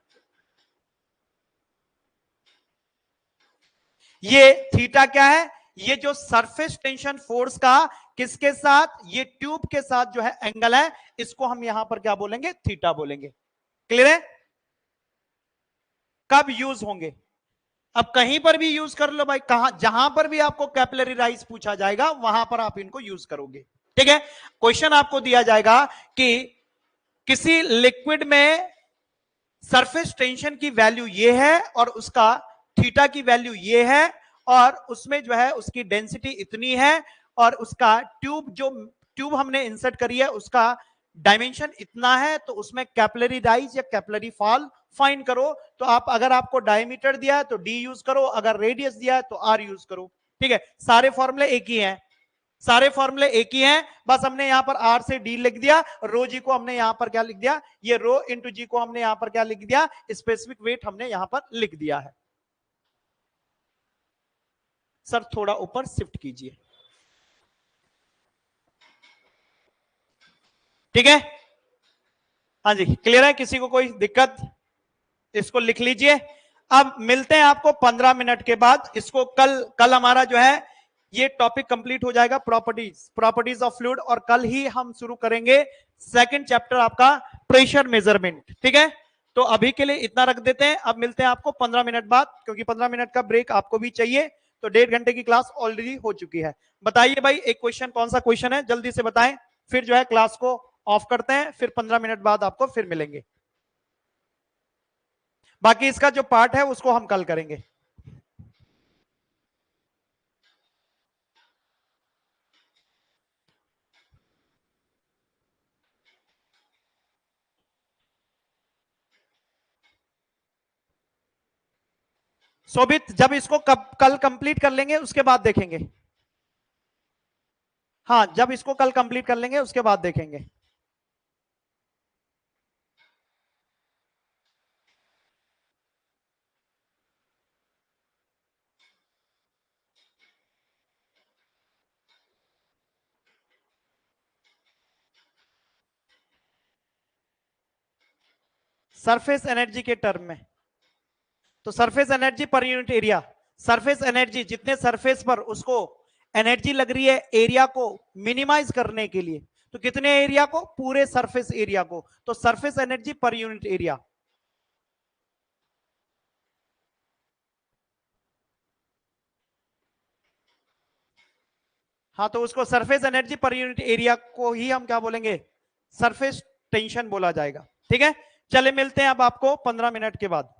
ये थीटा क्या है, ये जो सरफेस टेंशन फोर्स का किसके साथ, ये ट्यूब के साथ जो है एंगल है, इसको हम यहां पर क्या बोलेंगे, थीटा बोलेंगे। क्लियर है, कब यूज होंगे? अब कहीं पर भी यूज कर लो भाई, कहां जहां पर भी आपको कैपिलरी राइज पूछा जाएगा वहां पर आप इनको यूज करोगे। ठीक है, क्वेश्चन आपको दिया जाएगा कि किसी लिक्विड में सरफेस टेंशन की वैल्यू ये है और उसका थीटा की वैल्यू ये है, और उसमें जो है उसकी डेंसिटी इतनी है, और उसका ट्यूब हमने इंसर्ट करी है उसका डायमेंशन इतना है, तो उसमें कैपिलरी राइज या कैपिलरी फॉल फाइंड करो। तो आप, अगर आपको डायमीटर दिया है तो डी यूज करो, अगर रेडियस दिया है तो आर यूज करो। ठीक है, सारे फॉर्मूले एक ही हैं, सारे फॉर्मूले एक ही हैं, बस हमने यहां पर आर से डी लिख दिया, रो जी को हमने यहां पर क्या लिख दिया, ये रो इंटू जी को हमने यहां पर क्या लिख दिया, स्पेसिफिक वेट हमने यहां पर लिख दिया है। सर थोड़ा ऊपर शिफ्ट कीजिए। ठीक है, हाँ जी क्लियर है, किसी को कोई दिक्कत? इसको लिख लीजिए। अब मिलते हैं आपको 15 मिनट के बाद। इसको कल हमारा जो है ये टॉपिक कंप्लीट हो जाएगा, प्रॉपर्टीज ऑफ फ्लूइड, और कल ही हम शुरू करेंगे सेकंड चैप्टर आपका प्रेशर मेजरमेंट। ठीक है, तो अभी के लिए इतना रख देते हैं, अब मिलते हैं आपको 15 मिनट बाद, क्योंकि 15 मिनट का ब्रेक आपको भी चाहिए। तो 1.5 घंटे की क्लास ऑलरेडी हो चुकी है। बताइए भाई, एक क्वेश्चन, कौन सा क्वेश्चन है, जल्दी से बताएं, फिर जो है क्लास को ऑफ करते हैं, फिर 15 मिनट बाद आपको फिर मिलेंगे। बाकी इसका जो पार्ट है उसको हम कल करेंगे। शोभित, जब इसको कल कंप्लीट कर लेंगे उसके बाद देखेंगे। हाँ, जब इसको कल कंप्लीट कर लेंगे उसके बाद देखेंगे। सरफेस एनर्जी के टर्म में, तो सरफेस एनर्जी पर यूनिट एरिया, सरफेस एनर्जी जितने सरफेस पर उसको एनर्जी लग रही है एरिया को मिनिमाइज करने के लिए, तो कितने एरिया को, पूरे सरफेस एरिया को, तो सरफेस एनर्जी पर यूनिट एरिया। हाँ, तो उसको सरफेस एनर्जी पर यूनिट एरिया को ही हम क्या बोलेंगे, सरफेस टेंशन बोला जाएगा। ठीक है, चले मिलते हैं अब आपको 15 मिनट के बाद।